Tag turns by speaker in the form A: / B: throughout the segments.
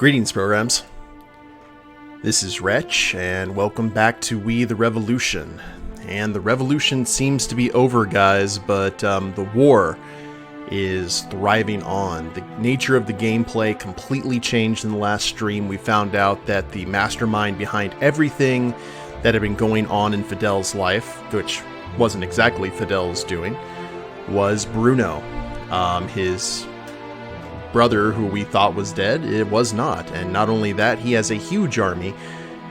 A: Greetings, programs. This is Wretch, and welcome back to We the Revolution. And the revolution seems to be over, guys, but the war is thriving on. The nature of the gameplay completely changed in the last stream. We found out that the mastermind behind everything that had been going on in Fidel's life, which wasn't exactly Fidel's doing, was Bruno. His brother, who we thought was dead, it was not. And not only that, he has a huge army,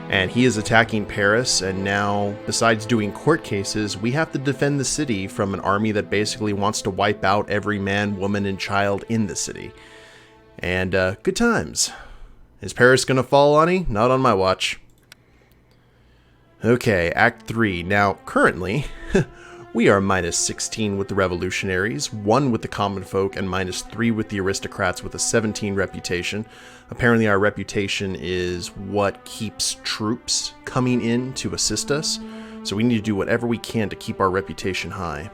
A: and he is attacking Paris, and now, besides doing court cases, we have to defend the city from an army that basically wants to wipe out every man, woman, and child in the city. And, good times. Is Paris gonna fall, Ani? Not on my watch. Okay, Act 3. Now, currently, we are minus 16 with the revolutionaries, 1 with the common folk, and minus 3 with the aristocrats with a 17 reputation. Apparently our reputation is what keeps troops coming in to assist us, so we need to do whatever we can to keep our reputation high.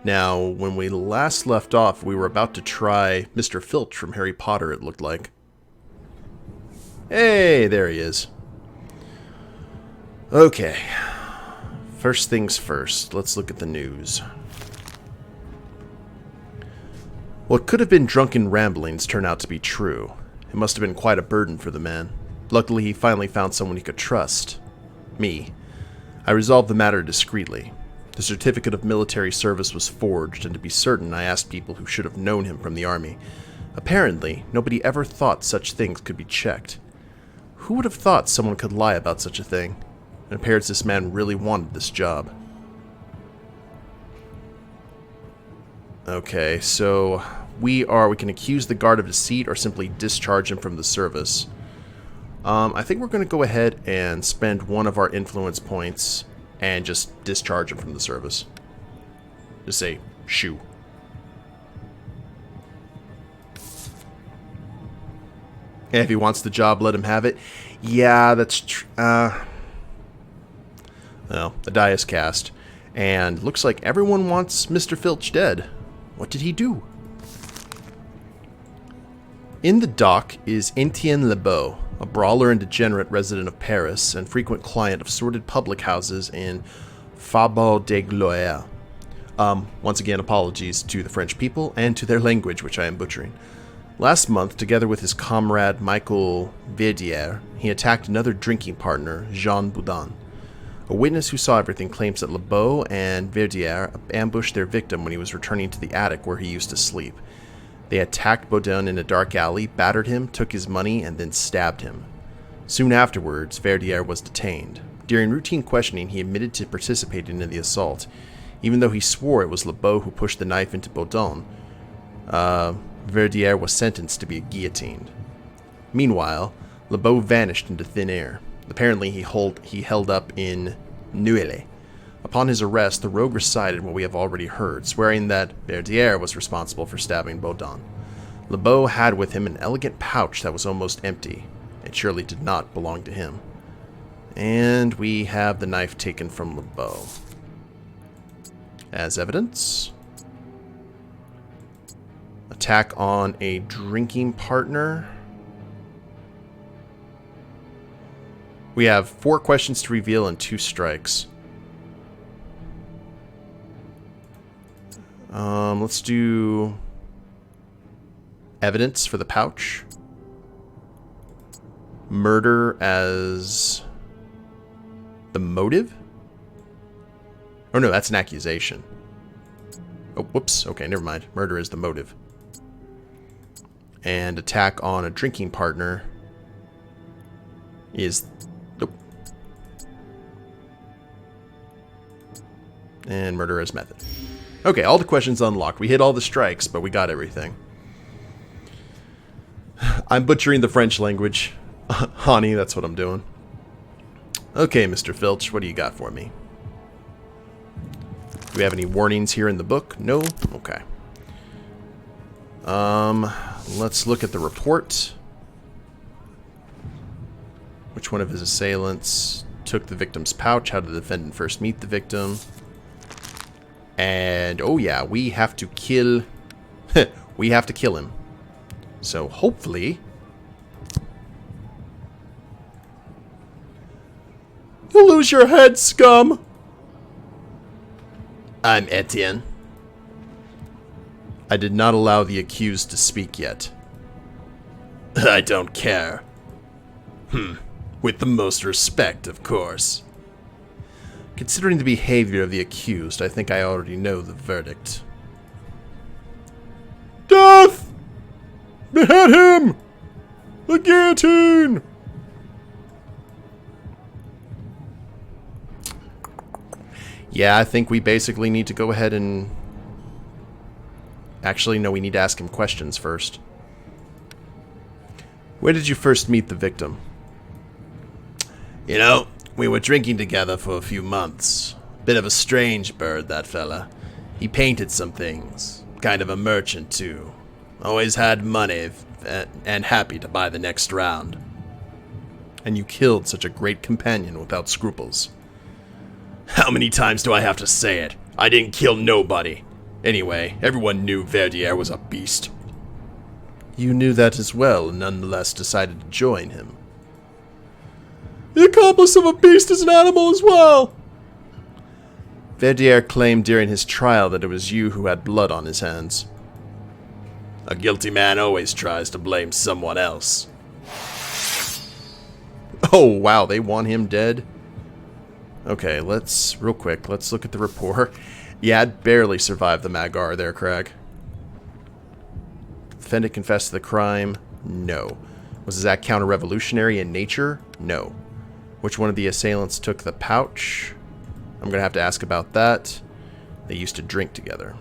A: Now, when we last left off, we were about to try Mr. Filch from Harry Potter, it looked like. Hey, there he is. Okay. First things first, let's look at the news. What could have been drunken ramblings turned out to be true. It must have been quite a burden for the man. Luckily, he finally found someone he could trust. Me. I resolved the matter discreetly. The certificate of military service was forged, and to be certain, I asked people who should have known him from the army. Apparently, nobody ever thought such things could be checked. Who would have thought someone could lie about such a thing? It appears this man really wanted this job. Okay, so we can accuse the guard of deceit or simply discharge him from the service. I think we're going to go ahead and spend one of our influence points and just discharge him from the service. Just say, shoo. And if he wants the job, let him have it. Yeah, that's true. Well, the die is cast, and looks like everyone wants Mr. Filch dead. What did he do? In the dock is Etienne Lebeau, a brawler and degenerate resident of Paris and frequent client of sordid public houses in Faubourg des Gloires. Once again, apologies to the French people and to their language, which I am butchering. Last month, together with his comrade Michael Verdier, he attacked another drinking partner, Jean Boudin. A witness who saw everything claims that Lebeau and Verdier ambushed their victim when he was returning to the attic where he used to sleep. They attacked Boudin in a dark alley, battered him, took his money, and then stabbed him. Soon afterwards, Verdier was detained. During routine questioning, he admitted to participating in the assault, even though he swore it was Lebeau who pushed the knife into Boudin. Verdier was sentenced to be guillotined. Meanwhile, Lebeau vanished into thin air. Apparently, he held up in Neuilly. Upon his arrest, the rogue recited what we have already heard, swearing that Verdier was responsible for stabbing Boudin. Lebeau had with him an elegant pouch that was almost empty. It surely did not belong to him. And we have the knife taken from Lebeau. As evidence, attack on a drinking partner. We have 4 questions to reveal and 2 strikes. Let's do evidence for the pouch. Murder as the motive? Oh no, that's an accusation. Oh, whoops. Okay, never mind. Murder is the motive. And attack on a drinking partner is... Nope. And murder as method. Okay, all the questions unlocked. We hit all the strikes, but we got everything. I'm butchering the French language. Honey, that's what I'm doing. Okay, Mr. Filch, what do you got for me? Do we have any warnings here in the book? No? Okay. Let's look at the report. Which one of his assailants took the victim's pouch? How did the defendant first meet the victim? And, oh yeah, we have to kill... we have to kill him. So hopefully... You'll lose your head, scum! I'm Etienne. I did not allow the accused to speak yet. I don't care. With the most respect, of course. Considering the behavior of the accused, I think I already know the verdict. Death! Behead him! The guillotine! Yeah, I think we basically need to go ahead and... Actually, no, we need to ask him questions first. Where did you first meet the victim? You know, we were drinking together for a few months. Bit of a strange bird, that fella. He painted some things. Kind of a merchant, too. Always had money and happy to buy the next round. And you killed such a great companion without scruples. How many times do I have to say it? I didn't kill nobody. Anyway, everyone knew Verdier was a beast. You knew that as well, and nonetheless decided to join him. The accomplice of a beast is an animal as well! Verdier claimed during his trial that it was you who had blood on his hands. A guilty man always tries to blame someone else. Oh, wow, they want him dead? Okay, real quick, let's look at the rapport. Yeah, I'd barely survived the Magar there, Crag. Defendant confessed to the crime? No. Was his act counter-revolutionary in nature? No. Which one of the assailants took the pouch? I'm going to have to ask about that. They used to drink together.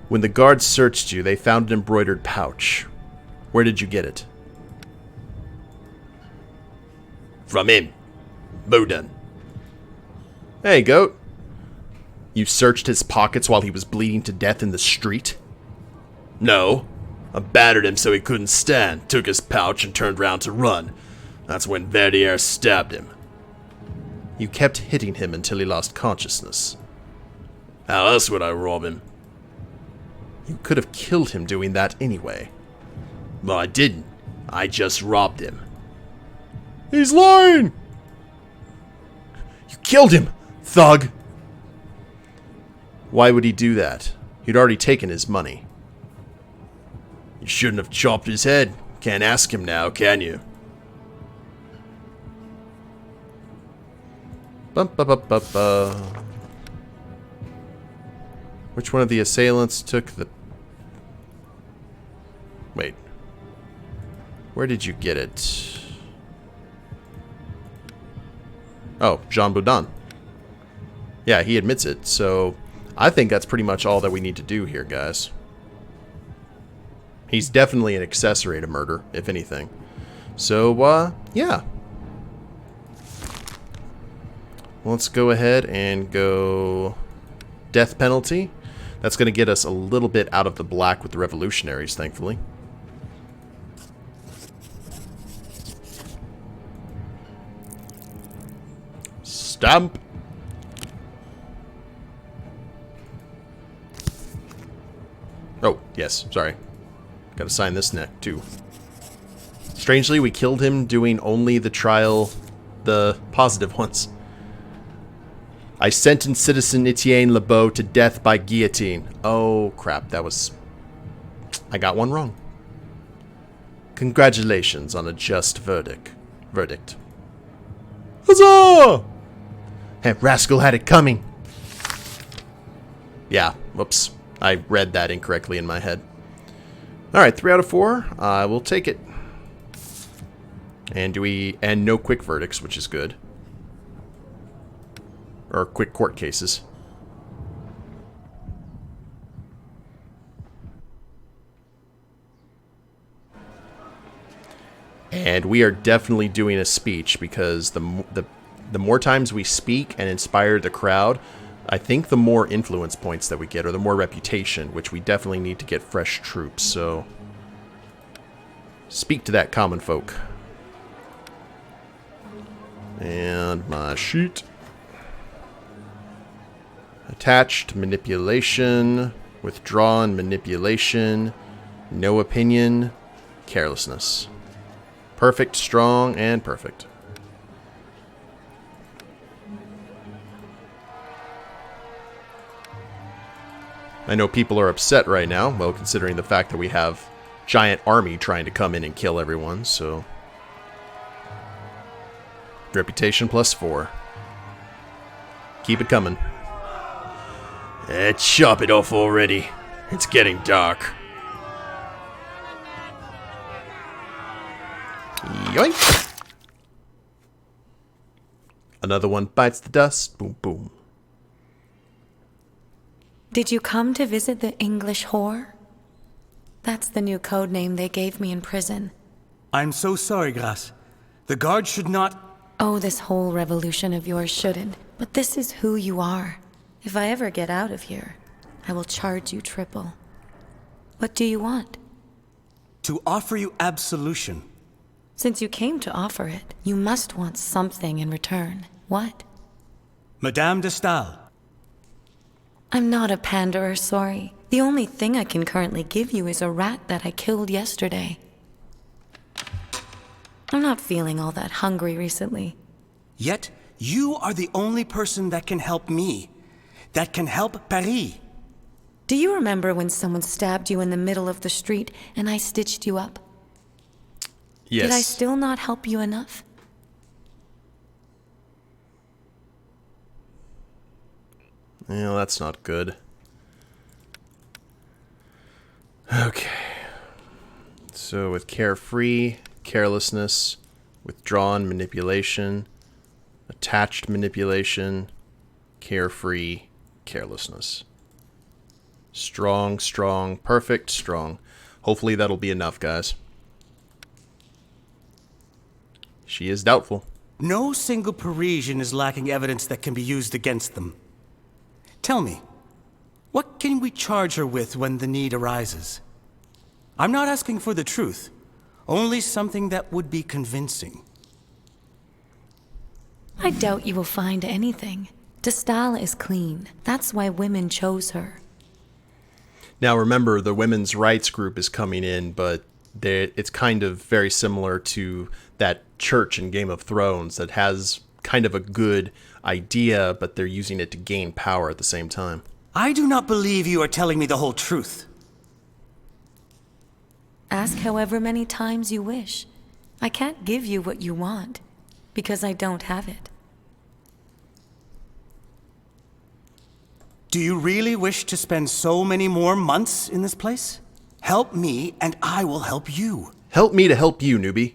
A: When the guards searched you, they found an embroidered pouch. Where did you get it? From him. Boudin. Hey, goat. You searched his pockets while he was bleeding to death in the street? No. I battered him so he couldn't stand, took his pouch and turned round to run. That's when Verdier stabbed him. You kept hitting him until he lost consciousness. How else would I rob him? You could have killed him doing that anyway. Well, I didn't. I just robbed him. He's lying! You killed him, thug! Why would he do that? He'd already taken his money. You shouldn't have chopped his head. Can't ask him now, can you? Which one of the assailants took the... Wait. Where did you get it? Oh, Jean Boudin. Yeah, he admits it, so I think that's pretty much all that we need to do here, guys. He's definitely an accessory to murder, if anything. So, yeah. Let's go ahead and go death penalty. That's going to get us a little bit out of the black with the revolutionaries, thankfully. Stamp. Oh, yes, sorry. Gotta sign this neck, too. Strangely, we killed him doing only the trial, the positive ones. I sentenced Citizen Etienne Lebeau to death by guillotine. Oh, crap, that was... I got one wrong. Congratulations on a just verdict. Huzzah! That rascal had it coming. Yeah, whoops. I read that incorrectly in my head. Alright, 3 out of 4. We'll take it. And no quick verdicts, which is good. Or quick court cases. And we are definitely doing a speech, because the more times we speak and inspire the crowd, I think the more influence points that we get, or the more reputation, which we definitely need to get fresh troops, so... Speak to that common folk. And my sheet. Attached, manipulation, withdrawn, manipulation, no opinion, carelessness. Perfect, strong, and perfect. I know people are upset right now, well, considering the fact that we have giant army trying to come in and kill everyone, so... Reputation +4. Keep it coming. Chop it off already. It's getting dark. Yoink! Another one bites the dust. Boom, boom.
B: Did you come to visit the English whore? That's the new code name they gave me in prison.
C: I'm so sorry, Grace. The guard should not...
B: Oh, this whole revolution of yours shouldn't. But this is who you are. If I ever get out of here, I will charge you triple. What do you want?
C: To offer you absolution.
B: Since you came to offer it, you must want something in return. What?
C: Madame de Stael.
B: I'm not a panderer, sorry. The only thing I can currently give you is a rat that I killed yesterday. I'm not feeling all that hungry recently.
C: Yet, you are the only person that can help me. That can help Paris.
B: Do you remember when someone stabbed you in the middle of the street and I stitched you up?
A: Yes.
B: Did I still not help you enough?
A: Yeah, that's not good. Okay. So with carefree, carelessness, withdrawn, manipulation, attached, manipulation, carefree, carelessness. Strong, strong, perfect, strong. Hopefully that'll be enough, guys. She is doubtful.
C: No single Parisian is lacking evidence that can be used against them. Tell me, what can we charge her with when the need arises? I'm not asking for the truth, only something that would be convincing.
B: I doubt you will find anything. De Stael is clean. That's why women chose her.
A: Now remember, the women's rights group is coming in, but it's kind of very similar to that church in Game of Thrones that has kind of a good idea, but they're using it to gain power at the same time.
C: I do not believe you are telling me the whole truth.
B: Ask however many times you wish. I can't give you what you want, because I don't have it.
C: Do you really wish to spend so many more months in this place? Help me, and I will help you.
A: Help me to help you, newbie.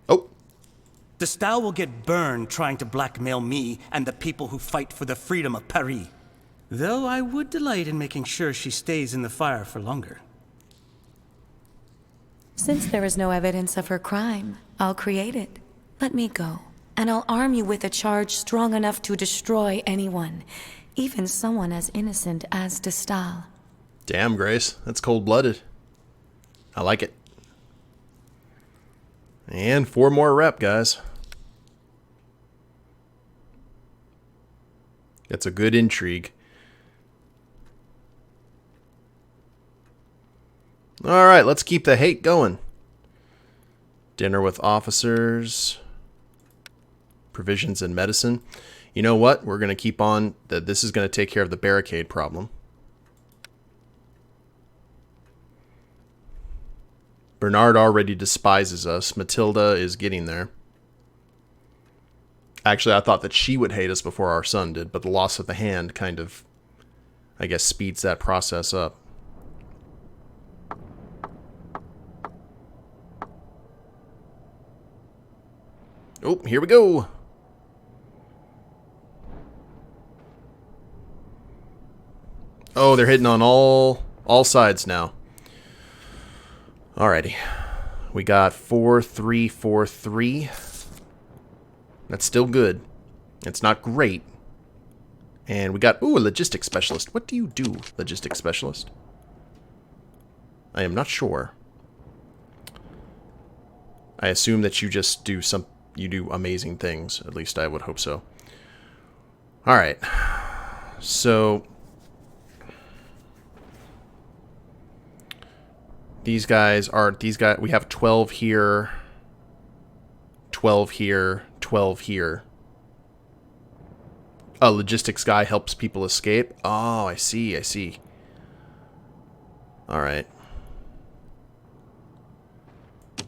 A: Oh.
C: De Stael will get burned trying to blackmail me and the people who fight for the freedom of Paris. Though I would delight in making sure she stays in the fire for longer.
B: Since there is no evidence of her crime, I'll create it. Let me go, and I'll arm you with a charge strong enough to destroy anyone, even someone as innocent as De Stael.
A: Damn, Grace. That's cold-blooded. I like it. And 4 more rep, guys. That's a good intrigue. Alright, let's keep the hate going. Dinner with officers. Provisions and medicine. You know what? We're going to keep on. This is going to take care of the barricade problem. Bernard already despises us. Matilda is getting there. Actually, I thought that she would hate us before our son did, but the loss of the hand kind of, I guess, speeds that process up. Oh, here we go. Oh, they're hitting on all sides now. Alrighty. We got 4-3-4-3. That's still good. It's not great. And we got, ooh, a logistics specialist. What do you do, logistics specialist? I am not sure. I assume that you just do some you do amazing things. At least I would hope so. All right. So these guys, we have 12 here, 12 here, 12 here. A logistics guy helps people escape. Oh, I see, I see. All right.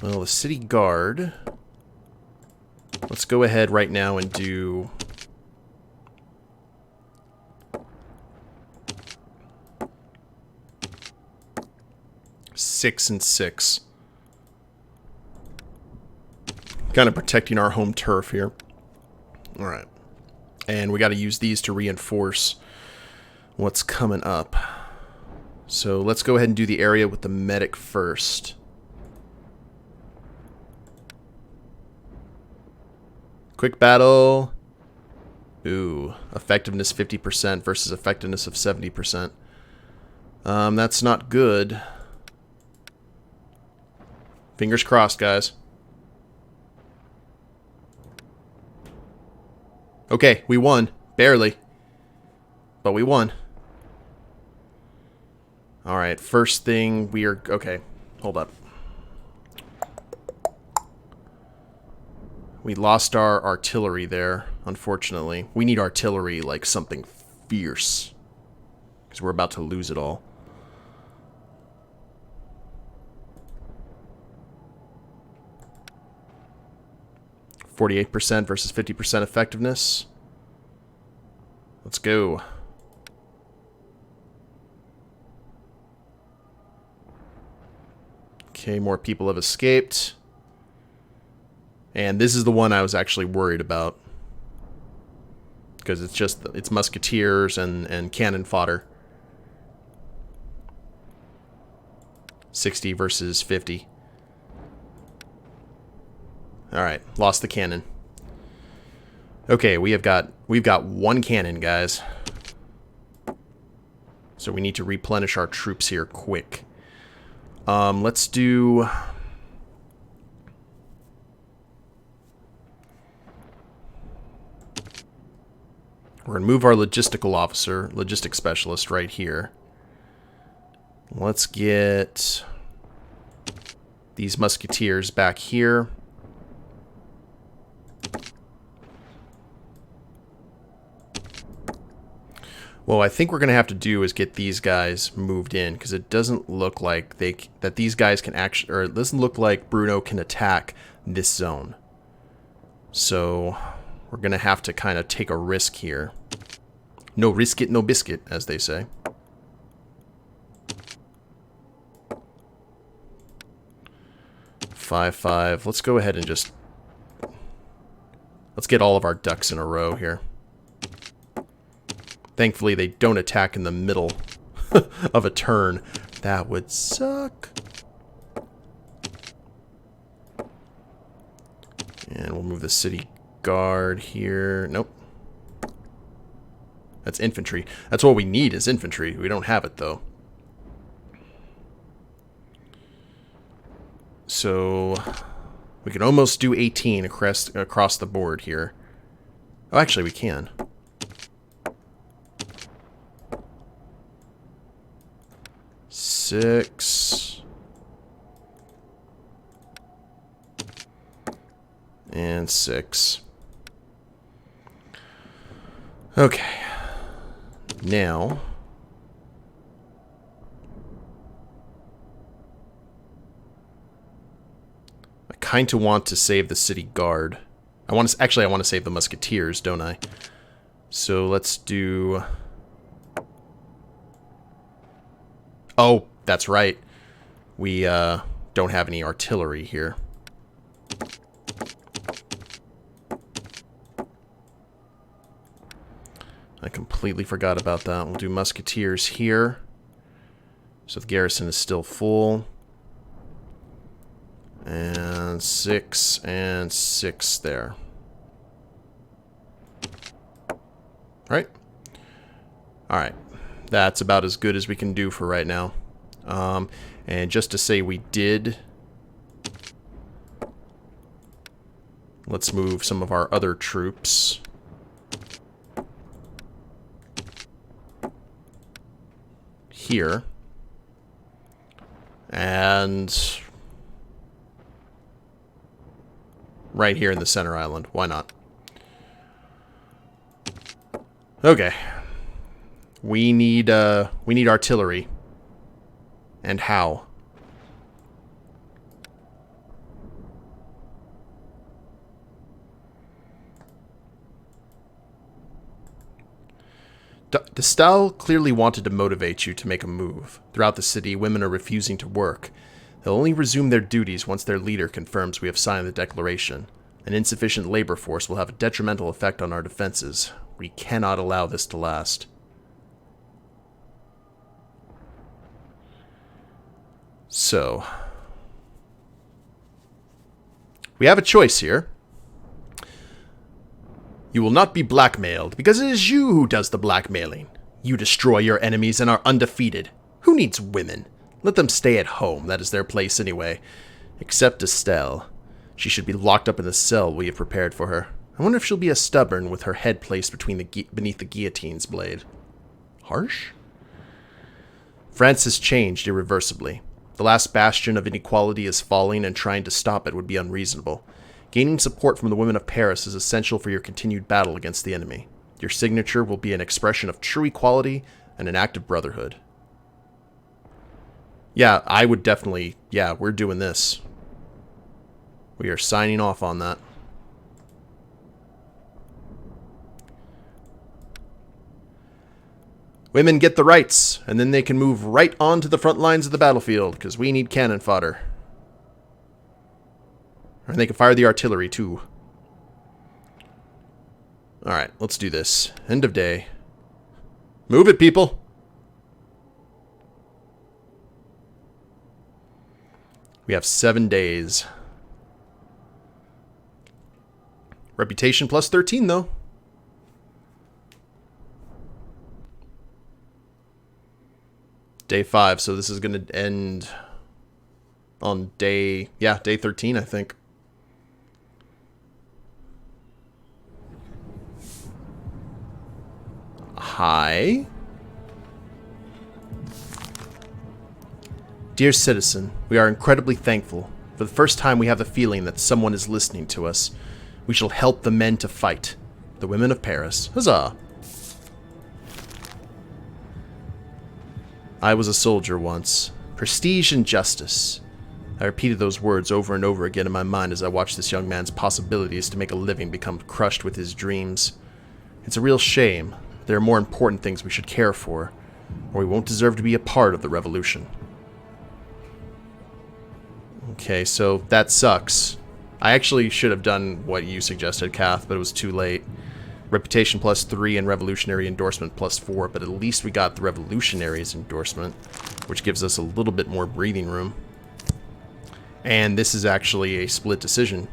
A: Well, the city guard. Let's go ahead right now and do... Six and 6. Kind of protecting our home turf here. Alright. And we got to use these to reinforce what's coming up. So let's go ahead and do the area with the medic first. Quick battle. Ooh, effectiveness 50% versus effectiveness of 70%. That's not good. Fingers crossed, guys. Okay, we won. Barely. But we won. Alright, first thing we are... Okay, hold up. We lost our artillery there, unfortunately. We need artillery like something fierce. Because we're about to lose it all. %, versus 50% effectiveness. Let's go. Okay, more people have escaped. And this is the one I was actually worried about. Because it's musketeers and cannon fodder. 60 versus 50. Alright, lost the cannon. Okay, we've got one cannon, guys. So we need to replenish our troops here quick. Let's do... We're going to move our logistics specialist right here. Let's get these musketeers back here. Well, I think we're going to have to do is get these guys moved in, because it doesn't look like these guys can actually, or it doesn't look like Bruno can attack this zone. So we're going to have to kind of take a risk here. No risk it, no biscuit, as they say. Five. Let's go ahead and just... Let's get all of our ducks in a row here. Thankfully, they don't attack in the middle of a turn. That would suck. And we'll move the city guard here. Nope. That's infantry. That's what we need is infantry. We don't have it, though. So we can almost do 18 across the board here. Oh, actually, we can. Six. And 6. Okay. Now... I kind of want to save the city guard. Actually, I want to save the musketeers, don't I? So let's do... Oh, that's right. We don't have any artillery here. I completely forgot about that. We'll do musketeers here. So the garrison is still full. And 6 and 6 there. Alright. Alright. That's about as good as we can do for right now. And just to say we did Let's move some of our other troops here. And right here in the center island. Why not? Okay. We need artillery. And how? Destal clearly wanted to motivate you to make a move. Throughout the city, women are refusing to work. They'll only resume their duties once their leader confirms we have signed the declaration. An insufficient labor force will have a detrimental effect on our defenses. We cannot allow this to last. So, we have a choice here. You will not be blackmailed, because it is you who does the blackmailing. You destroy your enemies and are undefeated. Who needs women? Let them stay at home, that is their place anyway. Except Estelle. She should be locked up in the cell we have prepared for her. I wonder if she'll be as stubborn with her head placed beneath the guillotine's blade. Harsh? France has changed irreversibly. The last bastion of inequality is falling, and trying to stop it would be unreasonable. Gaining support from the women of Paris is essential for your continued battle against the enemy. Your signature will be an expression of true equality and an act of brotherhood. Yeah, I would definitely... Yeah, we're doing this. We are signing off on that. Women get the rights, and then they can move right on to the front lines of the battlefield, because we need cannon fodder. And they can fire the artillery, too. Alright, let's do this. End of day. Move it, people! We have 7 days. Reputation plus 13, though. Day 5, so this is going to end on day 13, I think. Hi. Dear citizen, we are incredibly thankful. For the first time, we have the feeling that someone is listening to us. We shall help the men to fight. The women of Paris. Huzzah! I was a soldier once. Prestige and justice. I repeated those words over and over again in my mind as I watched this young man's possibilities to make a living become crushed with his dreams. It's a real shame. There are more important things we should care for, or we won't deserve to be a part of the revolution. Okay, so that sucks. I actually should have done what you suggested, Kath, but it was too late. Reputation plus 3 and revolutionary endorsement plus 4, but at least we got the revolutionary's endorsement, which gives us a little bit more breathing room. And this is actually a split decision.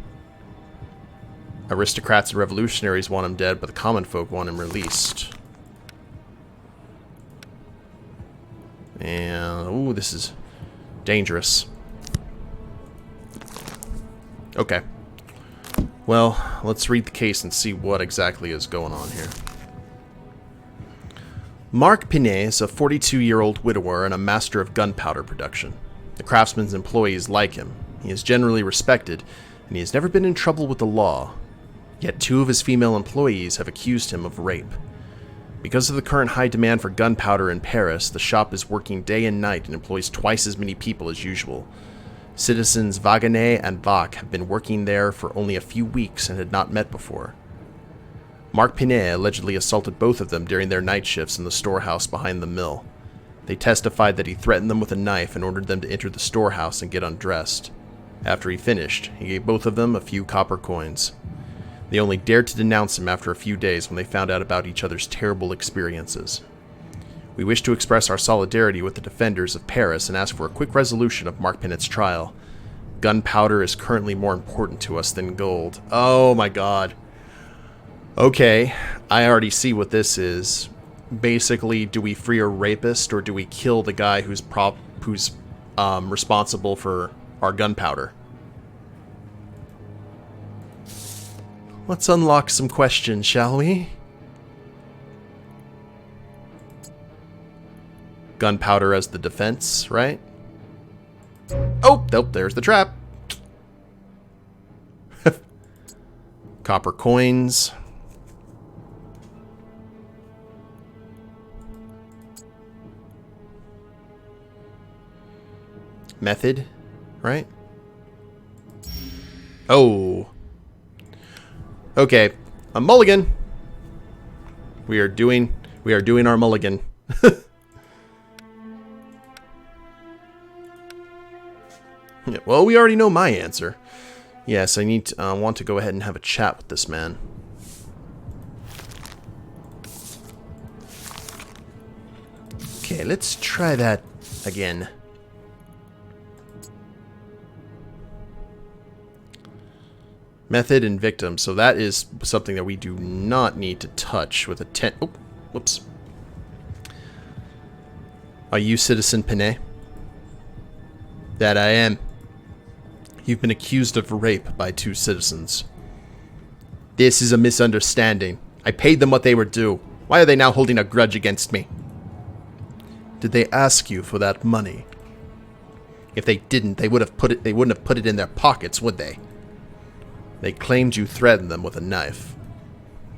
A: Aristocrats and revolutionaries want him dead, but the common folk want him released. And, ooh, this is dangerous. Okay. Well, let's read the case and see what exactly is going on here. Marc Pinet is a 42-year-old widower and a master of gunpowder production. The craftsman's employees like him. He is generally respected, and he has never been in trouble with the law. Yet 2 of his female employees have accused him of rape. Because of the current high demand for gunpowder in Paris, the shop is working day and night and employs twice as many people as usual. Citizens Wagenet and Vac have been working there for only a few weeks and had not met before. Marc Pinet allegedly assaulted both of them during their night shifts in the storehouse behind the mill. They testified that he threatened them with a knife and ordered them to enter the storehouse and get undressed. After he finished, he gave both of them a few copper coins. They only dared to denounce him after a few days when they found out about each other's terrible experiences. We wish to express our solidarity with the defenders of Paris and ask for a quick resolution of Marc Pinet's trial. Gunpowder is currently more important to us than gold. Oh my god. Okay, I already see what this is. Basically, do we free a rapist or do we kill the guy who's responsible for our gunpowder? Let's unlock some questions, shall we? Gunpowder as the defense, right? Oh, nope, there's the trap. Copper coins. Method, right? Oh. Okay, a mulligan. We are doing our mulligan. Yeah, well, we already know my answer. Yes, I need to, want to go ahead and have a chat with this man. Okay, let's try that again. Method and victim. So that is something that we do not need to touch with a 10. Oh, whoops. Are you Citizen Panay? That I am. You've been accused of rape by 2 citizens. This is a misunderstanding. I paid them what they were due. Why are they now holding a grudge against me? Did they ask you for that money? If they didn't, they wouldn't have put it in their pockets, would they? They claimed you threatened them with a knife.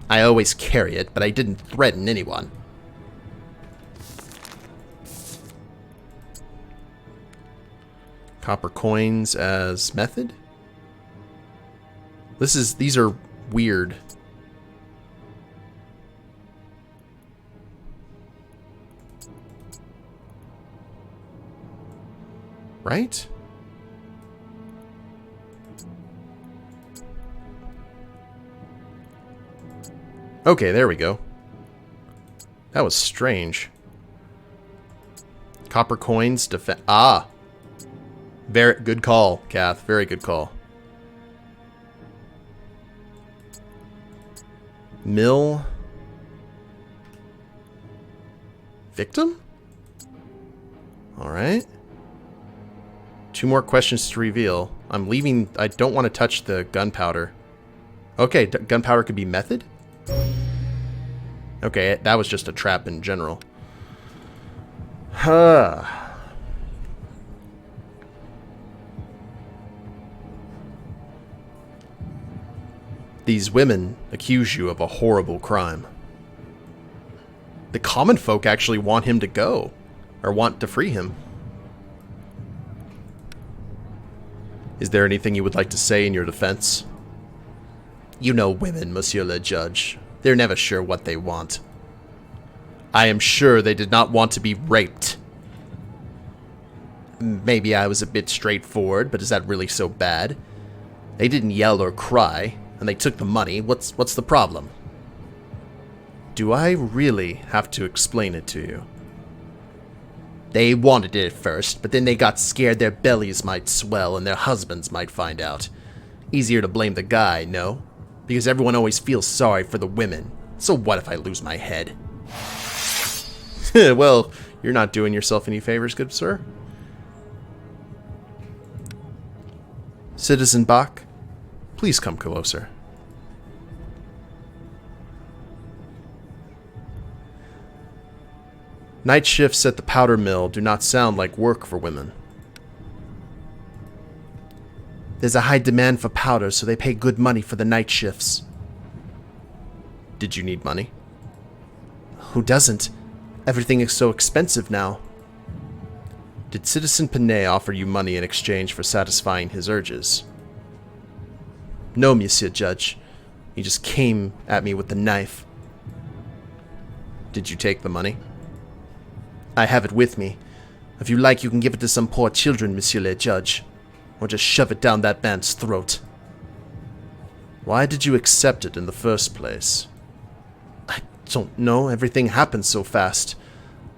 A: I always carry it, but I didn't threaten anyone. Copper coins as method? These are weird. Right? Okay, there we go. That was strange. Copper coins defense. Ah! Very good call, Kath. Very good call. Mill. Victim? Alright. 2 more questions to reveal. I'm leaving. I don't want to touch the gunpowder. Okay, gunpowder could be method? Okay, that was just a trap in general. Huh. These women accuse you of a horrible crime. The common folk actually want him to go, or want to free him. Is there anything you would like to say in your defense? You know women, Monsieur le Judge. They're never sure what they want. I am sure they did not want to be raped. Maybe I was a bit straightforward, but is that really so bad? They didn't yell or cry, and they took the money. What's the problem? Do I really have to explain it to you? They wanted it at first, but then they got scared their bellies might swell and their husbands might find out. Easier to blame the guy, no? Because everyone always feels sorry for the women. So what if I lose my head? Well, you're not doing yourself any favors, good sir. Citizen Bach, please come closer. Night shifts at the powder mill do not sound like work for women. There's a high demand for powder, so they pay good money for the night shifts. Did you need money? Who doesn't? Everything is so expensive now. Did Citizen Panay offer you money in exchange for satisfying his urges? No, Monsieur Judge. He just came at me with the knife. Did you take the money? I have it with me. If you like, you can give it to some poor children, Monsieur le Judge. Or just shove it down that man's throat. Why did you accept it in the first place? I don't know. Everything happened so fast.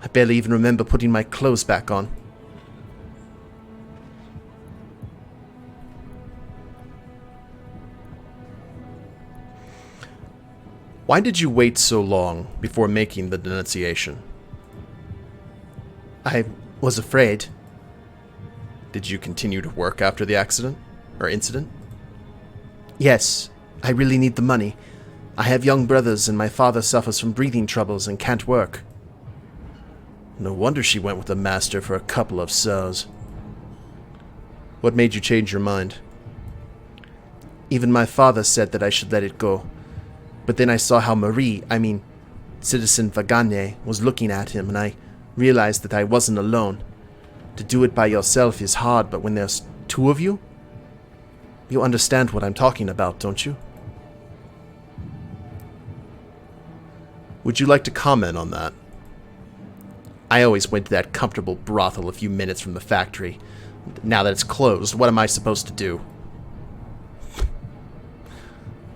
A: I barely even remember putting my clothes back on. Why did you wait so long before making the denunciation? I was afraid. Did you continue to work after the accident? Or incident? Yes, I really need the money. I have young brothers, and my father suffers from breathing troubles and can't work. No wonder she went with the master for a couple of sows. What made you change your mind? Even my father said that I should let it go. But then I saw how Citizen Vagane was looking at him, and I realized that I wasn't alone. To do it by yourself is hard, but when there's two of you, you understand what I'm talking about, don't you? Would you like to comment on that? I always went to that comfortable brothel a few minutes from the factory. Now that it's closed, what am I supposed to do?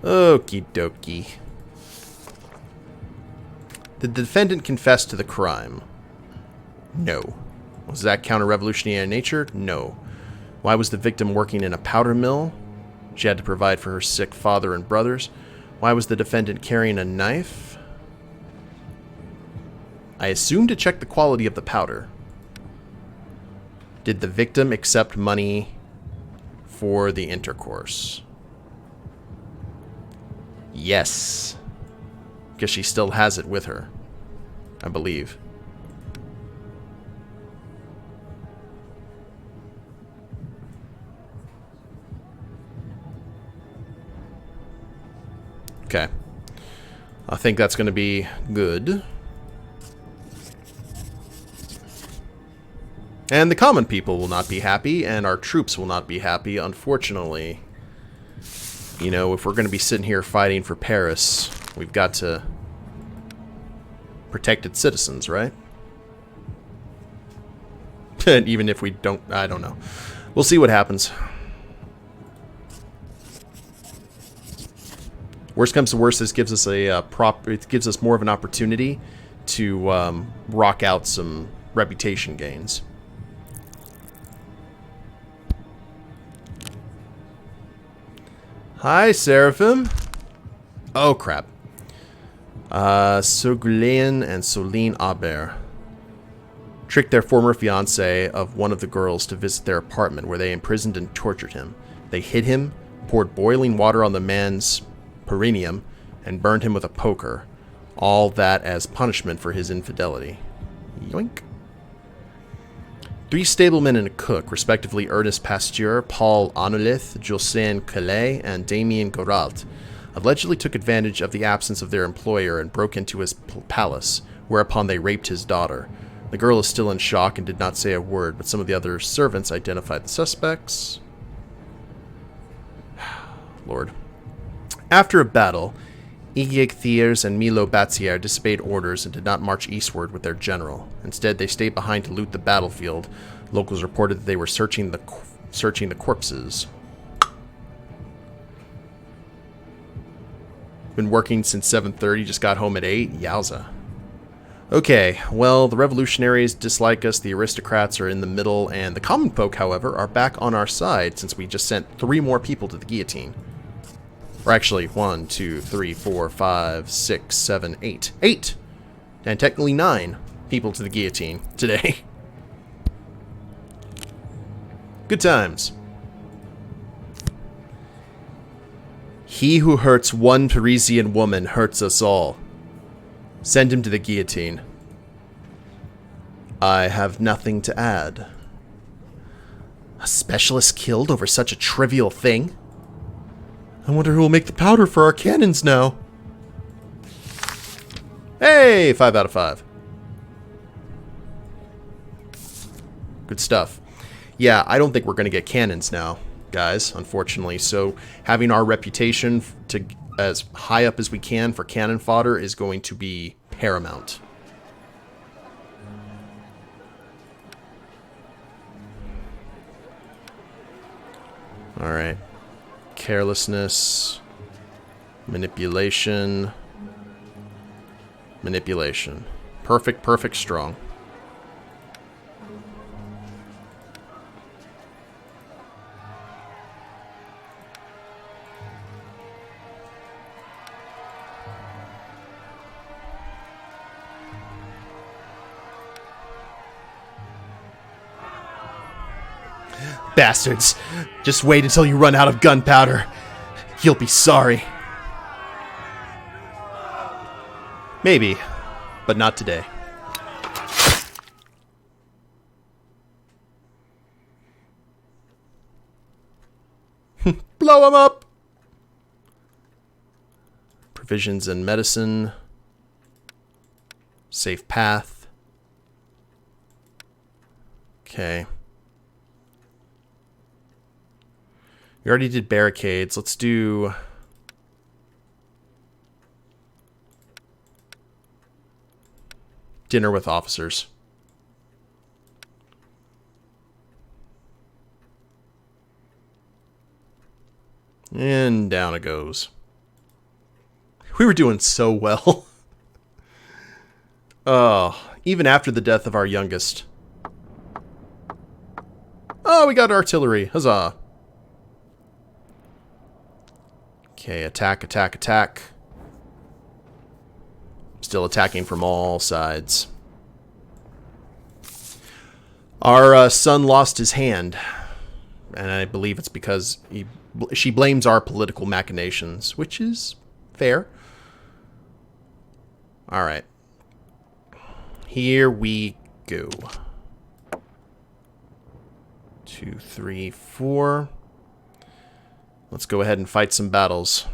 A: Okie dokie. Did the defendant confess to the crime? No. Was that counter-revolutionary in nature? No. Why was the victim working in a powder mill? She had to provide for her sick father and brothers. Why was the defendant carrying a knife? I assume to check the quality of the powder. Did the victim accept money for the intercourse? Yes. Because she still has it with her, I believe. Okay. I think that's going to be good. And the common people will not be happy, and our troops will not be happy, unfortunately. You know, if we're going to be sitting here fighting for Paris, we've got to protect its citizens, right? And even if we don't, I don't know. We'll see what happens. Worst comes to worst, this gives us it gives us more of an opportunity to rock out some reputation gains. Hi, Seraphim. Oh, crap. Sogulean and Soline Aber tricked their former fiancé of one of the girls to visit their apartment, where they imprisoned and tortured him. They hid him, poured boiling water on the man's perineum, and burned him with a poker. All that as punishment for his infidelity. Yoink. 3 stablemen and a cook, respectively Ernest Pasteur, Paul Onolith, Josène Calais, and Damien Gorault, allegedly took advantage of the absence of their employer and broke into his palace, whereupon they raped his daughter. The girl is still in shock and did not say a word, but some of the other servants identified the suspects. Lord. After a battle, Ygritte Thiers and Milo Batsier disobeyed orders and did not march eastward with their general. Instead, they stayed behind to loot the battlefield. Locals reported that they were searching the corpses. Been working since 7:30, just got home at 8. Yowza. Okay, well, the revolutionaries dislike us, the aristocrats are in the middle, and the common folk, however, are back on our side since we just sent 3 more people to the guillotine. Or actually, 1, 2, 3, 4, 5, 6, 7, 8. 8! And technically 9 people to the guillotine today. Good times. He who hurts one Parisian woman hurts us all. Send him to the guillotine. I have nothing to add. A specialist killed over such a trivial thing? I wonder who will make the powder for our cannons now. Hey, 5 out of 5. Good stuff. Yeah, I don't think we're going to get cannons now, guys, unfortunately. So having our reputation to as high up as we can for cannon fodder is going to be paramount. All right. Carelessness, manipulation, manipulation. Perfect, perfect, strong. Bastards. Just wait until you run out of gunpowder. You'll be sorry. Maybe, but not today. Blow him up! Provisions and medicine. Safe path. Okay. We already did barricades. Let's do... dinner with officers. And down it goes. We were doing so well. Oh, even after the death of our youngest. Oh, we got artillery. Huzzah. Okay, attack, attack, attack. Still attacking from all sides. Our son lost his hand. And I believe it's because she blames our political machinations, which is fair. Alright. Here we go. 2, 3, 4. Let's go ahead and fight some battles.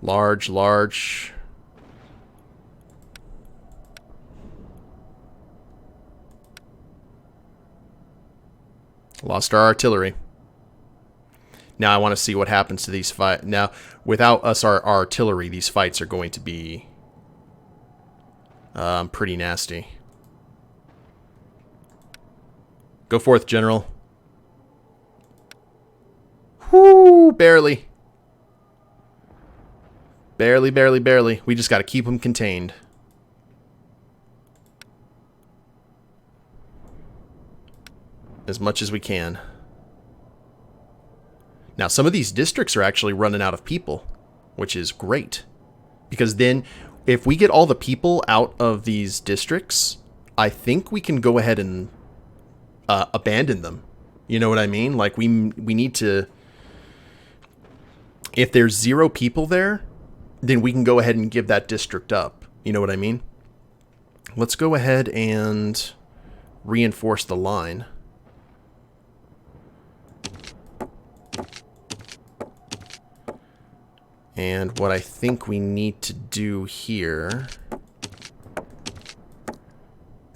A: Large, large. Lost our artillery. Now I want to see what happens to these fights. Now, without us, our artillery, these fights are going to be pretty nasty. Go forth, General. Whoo! Barely. Barely, barely, barely. We just got to keep them contained. As much as we can. Now, some of these districts are actually running out of people, which is great. Because then, if we get all the people out of these districts, I think we can go ahead and abandon them. You know what I mean? Like, we need to... If there's 0 people there, then we can go ahead and give that district up. You know what I mean? Let's go ahead and reinforce the line. And what I think we need to do here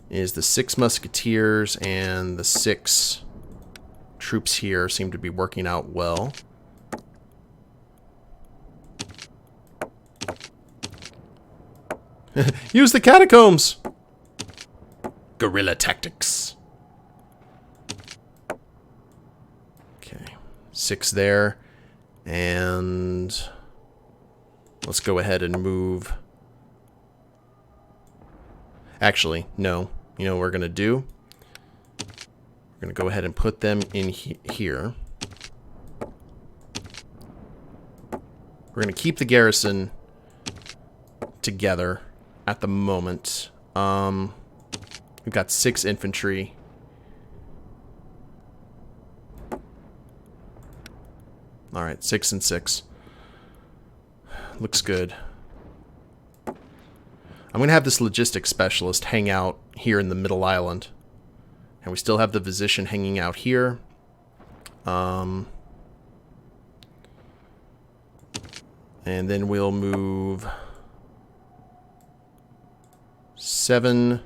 A: is the 6 musketeers and the 6 troops here seem to be working out well. Use the catacombs! Guerrilla tactics. Okay, 6 there. And let's go ahead and move. Actually, no. You know what we're going to do? We're going to go ahead and put them in here. We're going to keep the garrison together at the moment. We've got 6 infantry. Alright, 6 and 6. Looks good. I'm going to have this logistics specialist hang out here in the middle island. And we still have the physician hanging out here. And then we'll move 7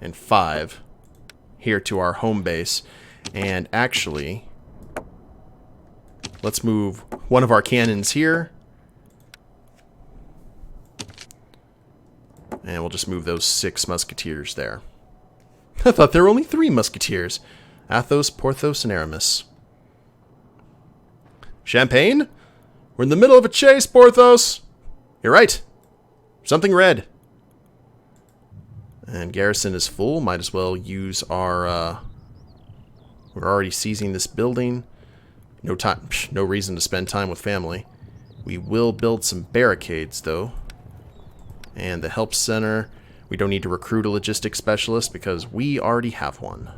A: and 5 here to our home base. And actually, let's move one of our cannons here. And we'll just move those 6 musketeers there. I thought there were only 3 musketeers. Athos, Porthos, and Aramis. Champagne? We're in the middle of a chase, Porthos! You're right. Something red. And garrison is full. Might as well use our... we're already seizing this building. No time, no reason to spend time with family. We will build some barricades, though. And the help center, we don't need to recruit a logistics specialist because we already have one.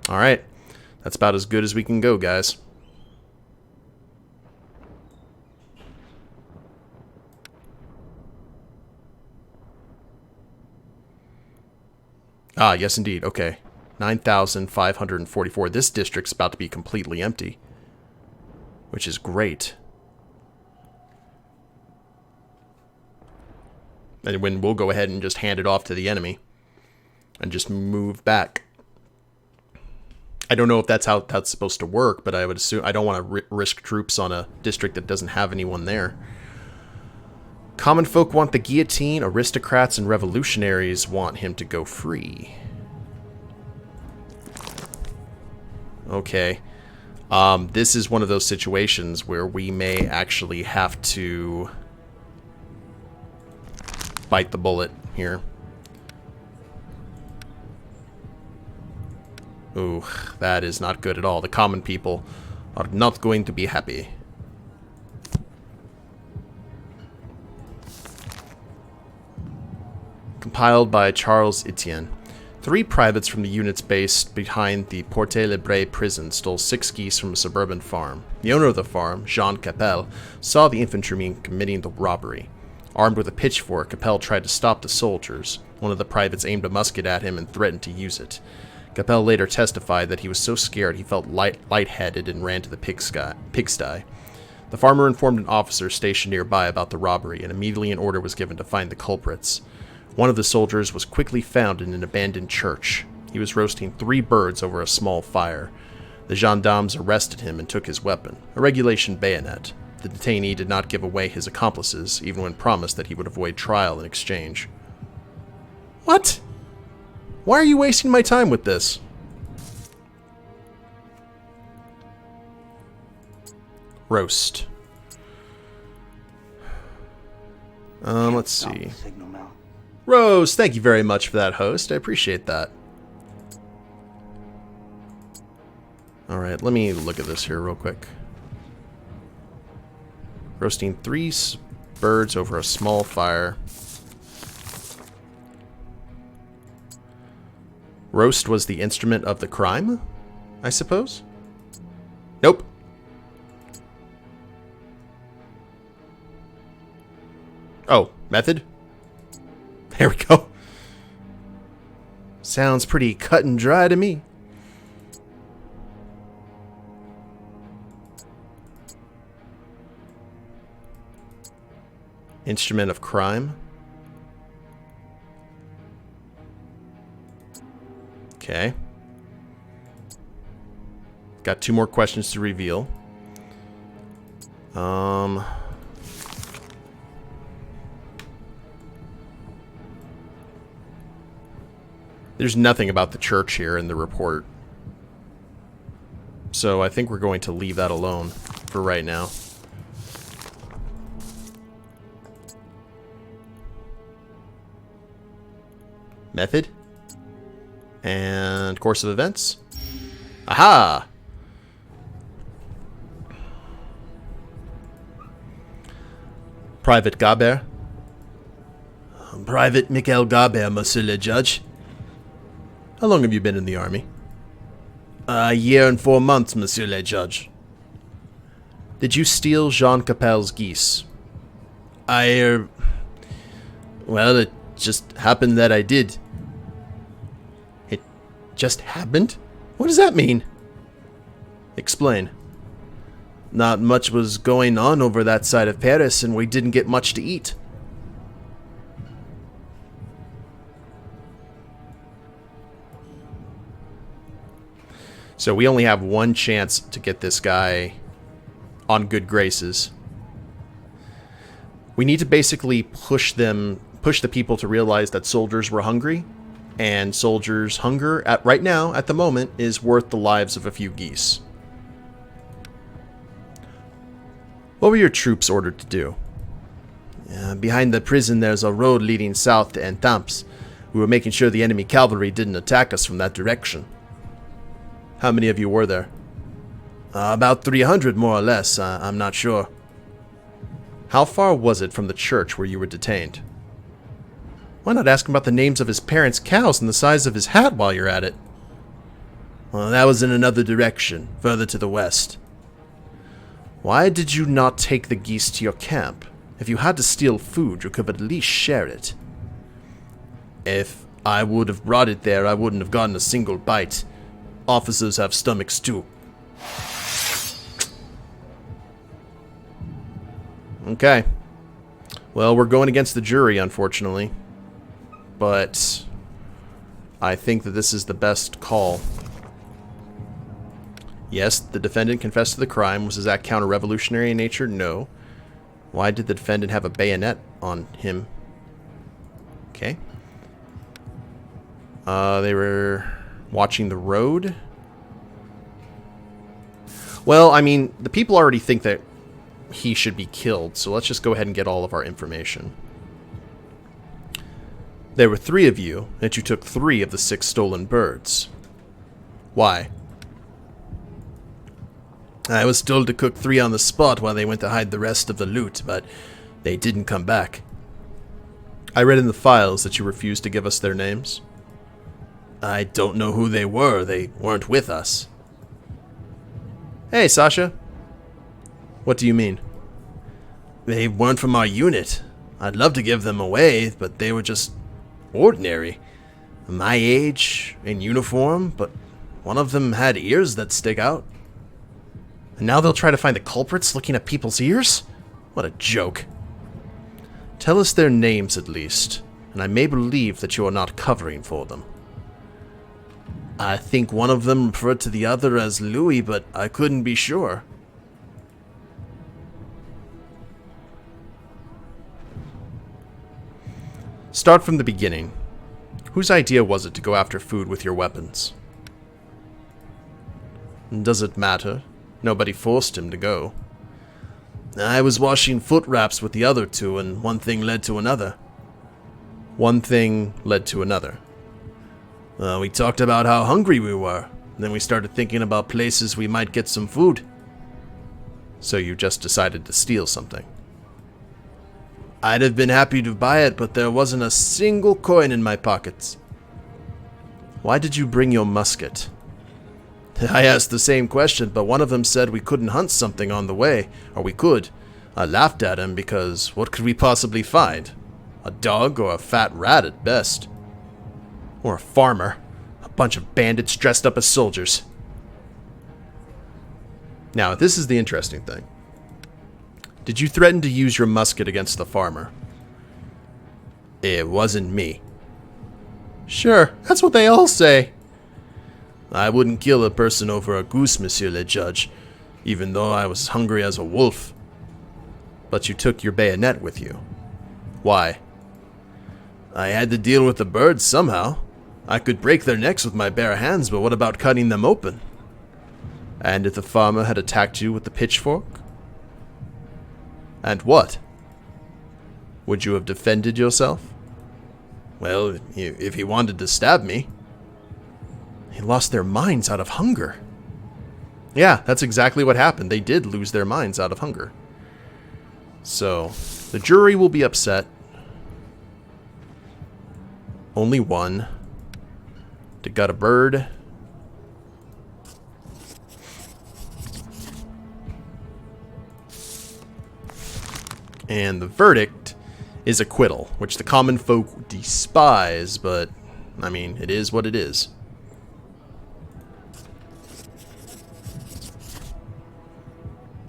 A: Alright. That's about as good as we can go, guys. Ah, yes indeed. Okay. 9,544. This district's about to be completely empty. Which is great. And when we'll go ahead and just hand it off to the enemy. And just move back. I don't know if that's how that's supposed to work, but I would assume I don't want to risk troops on a district that doesn't have anyone there. Common folk want the guillotine, aristocrats and revolutionaries want him to go free. Okay. This is one of those situations where we may actually have to bite the bullet here. Ooh, that is not good at all. The common people are not going to be happy. Compiled by Charles Etienne. 3 privates from the units based behind the Porte Libre prison stole 6 geese from a suburban farm. The owner of the farm, Jean Capel, saw the infantrymen committing the robbery. Armed with a pitchfork, Capel tried to stop the soldiers. One of the privates aimed a musket at him and threatened to use it. Capel later testified that he was so scared he felt lightheaded and ran to the pigsty. The farmer informed an officer stationed nearby about the robbery, and immediately an order was given to find the culprits. One of the soldiers was quickly found in an abandoned church. He was roasting 3 birds over a small fire. The gendarmes arrested him and took his weapon, a regulation bayonet. The detainee did not give away his accomplices, even when promised that he would avoid trial in exchange. What? Why are you wasting my time with this? Roast. Let's see. Rose, thank you very much for that, host. I appreciate that. Alright, let me look at this here real quick. Roasting 3 birds over a small fire. Roast was the instrument of the crime, I suppose? Nope. Oh, method? There we go. Sounds pretty cut and dry to me. Instrument of crime. Okay. Got 2 more questions to reveal. There's nothing about the church here in the report. So I think we're going to leave that alone for right now. Method. And course of events. Aha! Private Gabert. Private Michael Gabert, Monsieur le Judge. How long have you been in the army? A year and 4 months, Monsieur le Judge. Did you steal Jean Capel's geese? Well, it just happened that I did. It just happened? What does that mean? Explain. Not much was going on over that side of Paris, and we didn't get much to eat. So we only have 1 chance to get this guy on good graces. We need to basically push the people to realize that soldiers were hungry, and soldiers' hunger right now, at the moment, is worth the lives of a few geese. What were your troops ordered to do? Behind the prison there's a road leading south to Etampes. We were making sure the enemy cavalry didn't attack us from that direction. How many of you were there? About 300, more or less. I'm not sure. How far was it from the church where you were detained? Why not ask him about the names of his parents' cows and the size of his hat while you're at it? Well, that was in another direction, further to the west. Why did you not take the geese to your camp? If you had to steal food, you could at least share it. If I would have brought it there, I wouldn't have gotten a single bite. Officers have stomachs too. Okay. Well, we're going against the jury, unfortunately. But I think that this is the best call. Yes, the defendant confessed to the crime. Was his act counter-revolutionary in nature? No. Why did the defendant have a bayonet on him? Okay. They were watching the road. Well, I mean, the people already think that he should be killed, so let's just go ahead and get all of our information. There were 3 of you, and you took 3 of the 6 stolen birds. Why? I was told to cook 3 on the spot while they went to hide the rest of the loot, but they didn't come back. I read in the files that you refused to give us their names. I don't know who they were. They weren't with us. Hey, Sasha. What do you mean? They weren't from our unit. I'd love to give them away, but they were just ordinary. My age, in uniform, but one of them had ears that stick out. And now they'll try to find the culprits looking at people's ears? What a joke. Tell us their names at least, and I may believe that you are not covering for them. I think one of them referred to the other as Louis, but I couldn't be sure. Start from the beginning. Whose idea was it to go after food with your weapons? Does it matter? Nobody forced him to go. I was washing foot wraps with the other 2, and one thing led to another. One thing led to another. We talked about how hungry we were. Then we started thinking about places we might get some food. So you just decided to steal something. I'd have been happy to buy it, but there wasn't a single coin in my pockets. Why did you bring your musket? I asked the same question, but one of them said we couldn't hunt something on the way, or we could. I laughed at him because what could we possibly find? A dog or a fat rat at best. Or a farmer. A bunch of bandits dressed up as soldiers. Now, this is the interesting thing. Did you threaten to use your musket against the farmer? It wasn't me. Sure, that's what they all say. I wouldn't kill a person over a goose, Monsieur le Judge, even though I was hungry as a wolf. But you took your bayonet with you. Why? I had to deal with the birds somehow. I could break their necks with my bare hands, but what about cutting them open? And if the farmer had attacked you with the pitchfork? And what? Would you have defended yourself? Well, if he wanted to stab me. They lost their minds out of hunger. Yeah, that's exactly what happened. They did lose their minds out of hunger. So, the jury will be upset. Only one. To gut a bird. And the verdict is acquittal, which the common folk despise, but, I mean, it is what it is.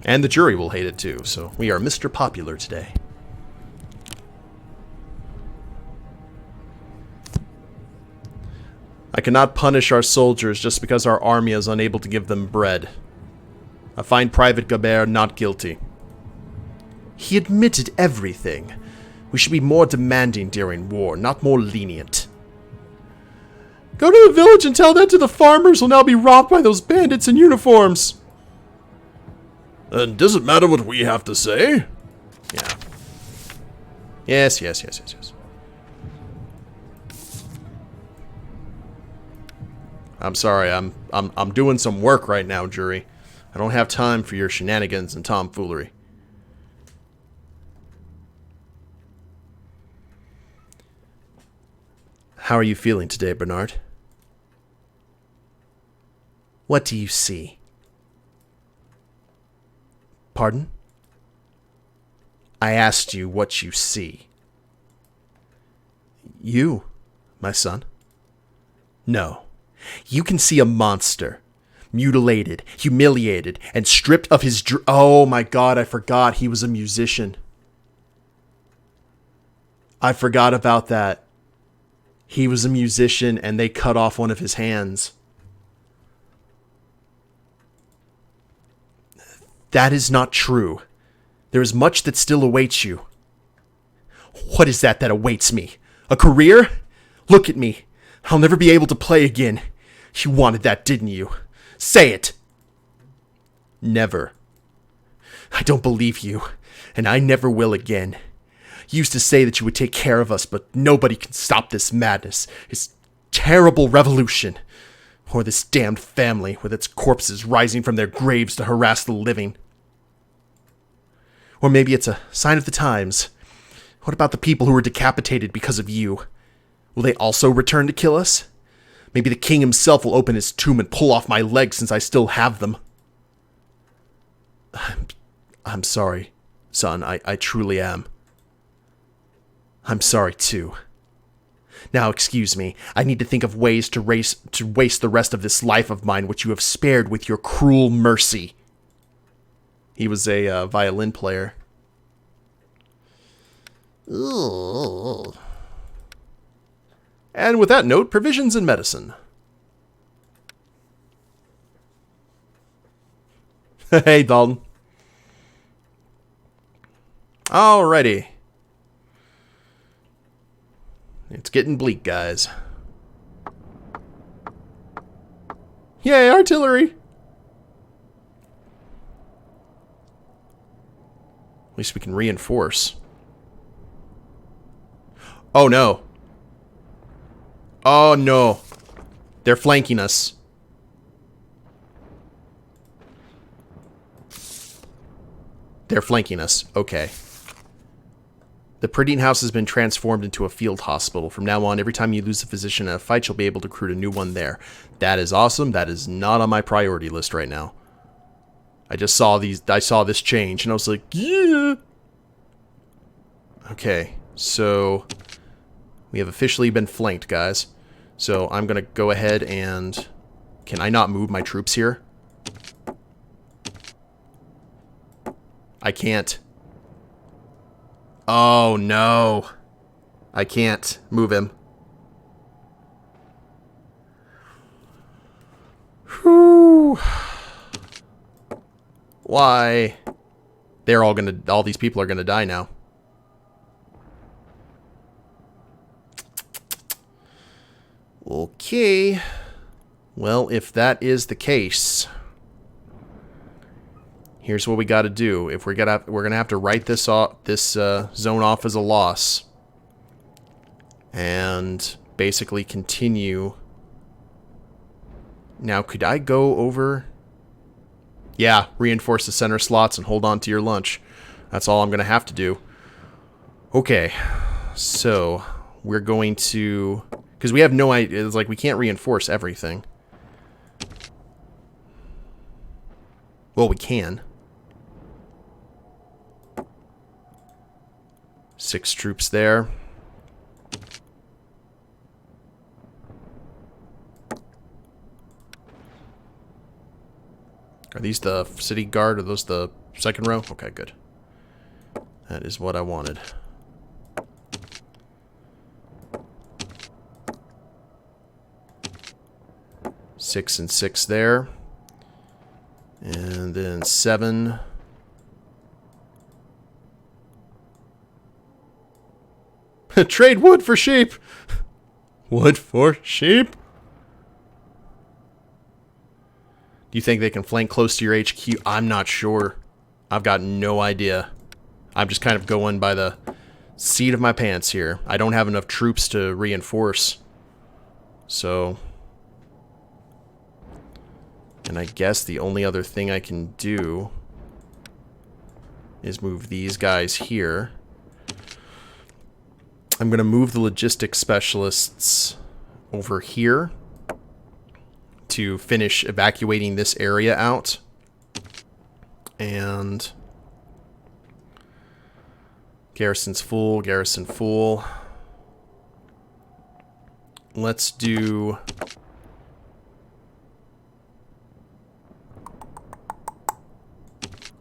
A: And the jury will hate it too, so we are Mr. Popular today. I cannot punish our soldiers just because our army is unable to give them bread. I find Private Gabert not guilty. He admitted everything. We should be more demanding during war, not more lenient. Go to the village and tell that to the farmers will now be robbed by those bandits in uniforms. And does it matter what we have to say? Yeah. Yes. I'm sorry, I'm doing some work right now, jury. I don't have time for your shenanigans and tomfoolery. How are you feeling today, Bernard? What do you see? Pardon? I asked you what you see. You, my son. No. You can see a monster. Mutilated, humiliated, and stripped of his oh my god, I forgot he was a musician. I forgot about that. He was a musician and they cut off one of his hands. That is not true. There is much that still awaits you. What is that awaits me? A career? Look at me. I'll never be able to play again. You wanted that, didn't you? Say it. Never. I don't believe you, and I never will again. You used to say that you would take care of us, but nobody can stop this madness, this terrible revolution, or this damned family with its corpses rising from their graves to harass the living. Or maybe it's a sign of the times. What about the people who were decapitated because of you? Will they also return to kill us? Maybe the king himself will open his tomb and pull off my legs since I still have them. I'm sorry, son. I truly am. I'm sorry, too. Now, excuse me. I need to think of ways to waste the rest of this life of mine which you have spared with your cruel mercy. He was a violin player. Ugh. And with that note, provisions and medicine. Hey, Dalton. Alrighty. It's getting bleak, guys. Yay, artillery! At least we can reinforce. Oh, no. Oh, no. They're flanking us. They're flanking us. Okay. The Prydian house has been transformed into a field hospital. From now on, every time you lose a physician in a fight, you'll be able to recruit a new one there. That is awesome. That is not on my priority list right now. I saw this change, and I was like, yeah. Okay, so we have officially been flanked, guys. So I'm going to go ahead and... Can I not move my troops here? I can't. Oh, no. I can't move him. Whew. Why? All these people are gonna die now. Okay. Well, if that is the case, here's what we got to do. If we're gonna have to write this zone off as a loss, and basically continue. Now, could I go over? Yeah, reinforce the center slots and hold on to your lunch. That's all I'm gonna have to do. Okay, so we're going to, because we have no idea. It's like we can't reinforce everything. Well, we can. 6 troops there. Are these the city guard? Are those the second row? Okay, good. That is what I wanted. Six and 6 there. And then 7. Trade wood for sheep. Wood for sheep? Do you think they can flank close to your HQ? I'm not sure. I've got no idea. I'm just kind of going by the seat of my pants here. I don't have enough troops to reinforce. So... And I guess the only other thing I can do is move these guys here. I'm going to move the logistics specialists over here. to finish evacuating this area out. And garrison's full, garrison full. Let's do...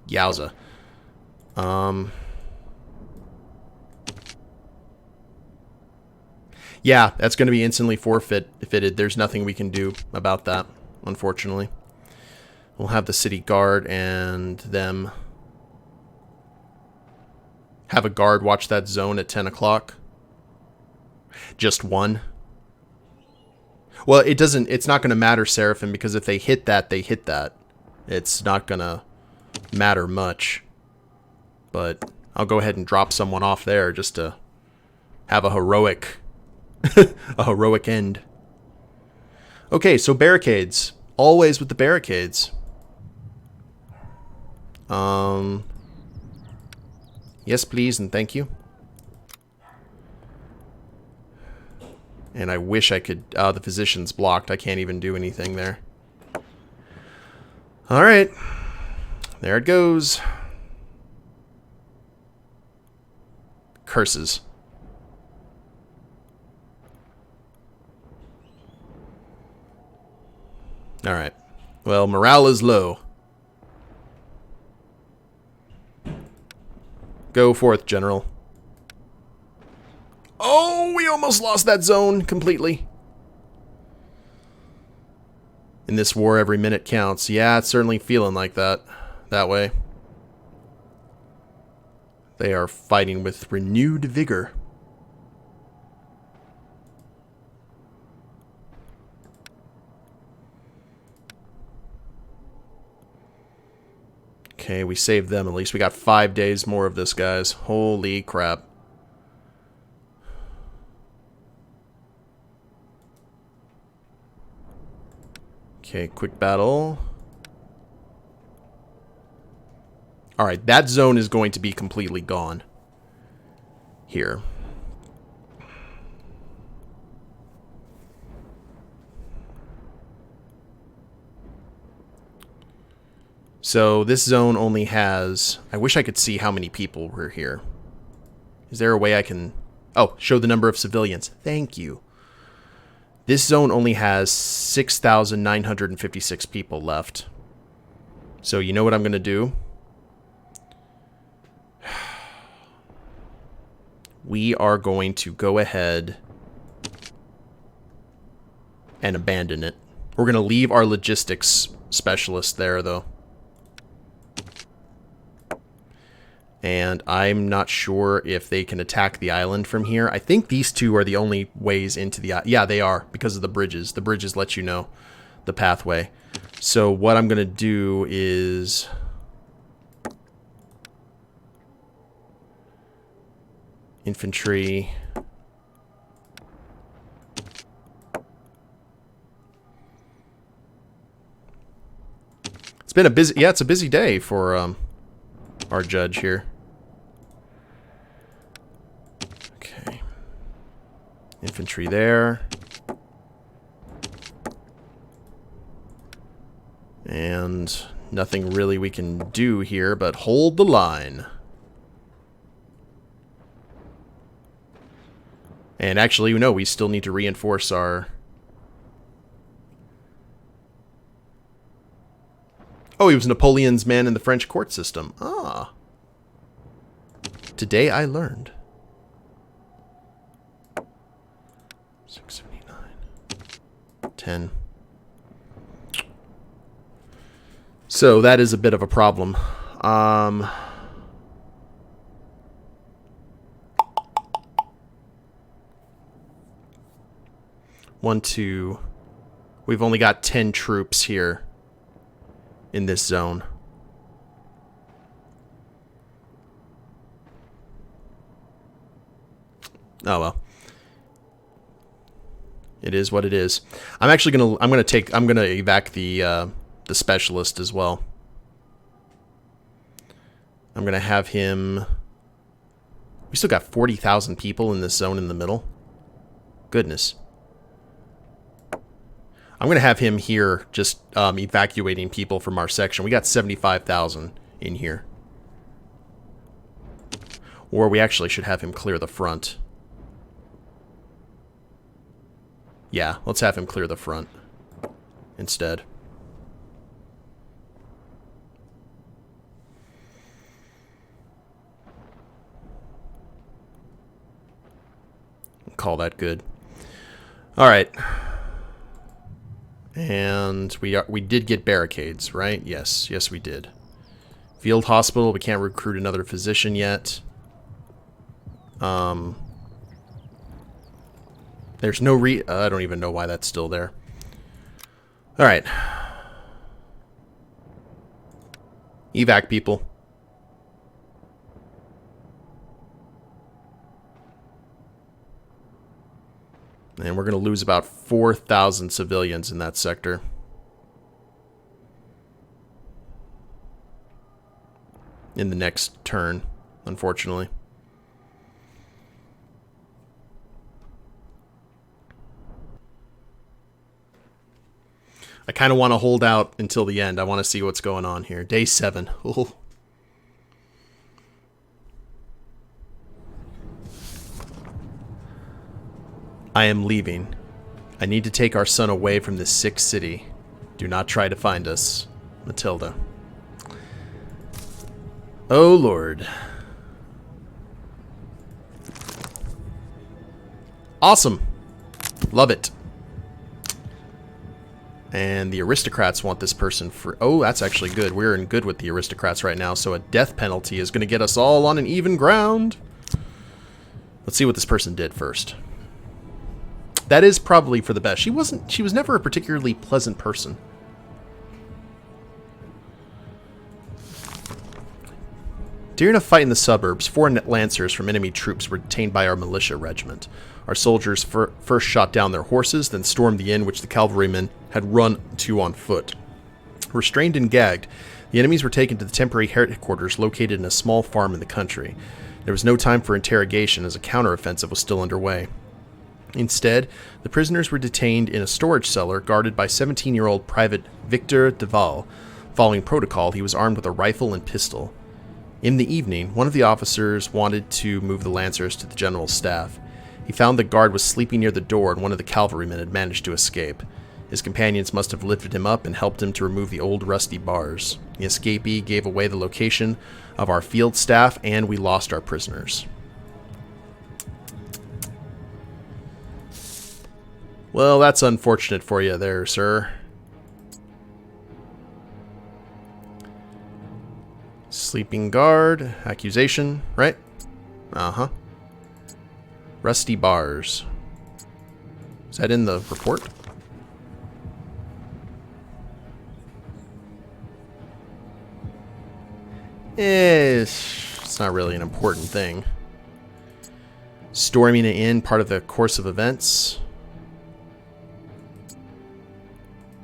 A: Yowza. Yeah, that's going to be instantly forfeited. There's nothing we can do about that, unfortunately. We'll have the city guard and them have a guard watch that zone at 10 o'clock. Just one. Well, it's not going to matter, Seraphim, because if they hit that, they hit that. It's not going to matter much. But I'll go ahead and drop someone off there just to have a heroic a heroic end. Okay, so barricades. Always with the barricades. Yes, please, and thank you. And I wish I could... the physician's blocked. I can't even do anything there. Alright. There it goes. Curses. Alright. Well, morale is low. Go forth, General. Oh, we almost lost that zone completely. In this war, every minute counts. Yeah, it's certainly feeling like that way. They are fighting with renewed vigor. Okay, we saved them at least. We got 5 days more of this, guys. Holy crap. Okay, quick battle. Alright, that zone is going to be completely gone. Here. So this zone only has... I wish I could see how many people were here. Is there a way I can... Oh, show the number of civilians. Thank you. This zone only has 6,956 people left. So you know what I'm going to do? We are going to go ahead and abandon it. We're going to leave our logistics specialist there, though. And I'm not sure if they can attack the island from here. I think these two are the only ways into the island. Yeah, they are, because of the bridges. The bridges let you know the pathway. So what I'm going to do is... infantry. It's been a busy... Yeah, it's a busy day for... our judge here. Okay. Infantry there. And nothing really we can do here but hold the line. And actually, no, we still need to reinforce our... Oh, he was Napoleon's man in the French court system. Ah. Today I learned. 679. 10. So that is a bit of a problem. 1, 2. We've only got 10 troops here in this zone. Oh well. It is what it is. I'm actually gonna evac the specialist as well. I'm gonna have him... We still got 40,000 people in this zone in the middle. Goodness. I'm going to have him here just evacuating people from our section. We got 75,000 in here. Or we actually should have him clear the front. Yeah, let's have him clear the front instead. Call that good. All right. And we did get barricades, right? Yes, yes we did. Field hospital, we can't recruit another physician yet. There's no I don't even know why that's still there. All right. Evac people. And we're going to lose about 4,000 civilians in that sector. In the next turn, unfortunately. I kind of want to hold out until the end. I want to see what's going on here. Day 7. Ooh. I am leaving. I need to take our son away from this sick city. Do not try to find us. Matilda. Oh, Lord. Awesome. Love it. And the aristocrats want this person for... Oh, that's actually good. We're in good with the aristocrats right now, so a death penalty is going to get us all on an even ground. Let's see what this person did first. That is probably for the best. She was never a particularly pleasant person. During a fight in the suburbs, 4 lancers from enemy troops were detained by our militia regiment. Our soldiers first shot down their horses, then stormed the inn which the cavalrymen had run to on foot. Restrained and gagged, the enemies were taken to the temporary headquarters located in a small farm in the country. There was no time for interrogation as a counteroffensive was still underway. Instead, the prisoners were detained in a storage cellar guarded by 17-year-old Private Victor Deval. Following protocol, he was armed with a rifle and pistol. In the evening, one of the officers wanted to move the lancers to the general's staff. He found the guard was sleeping near the door and one of the cavalrymen had managed to escape. His companions must have lifted him up and helped him to remove the old rusty bars. The escapee gave away the location of our field staff and we lost our prisoners. Well, that's unfortunate for you there, sir. Sleeping guard, accusation, right? Uh-huh. Rusty bars. Is that in the report? It's not really an important thing. Storming an inn, part of the course of events.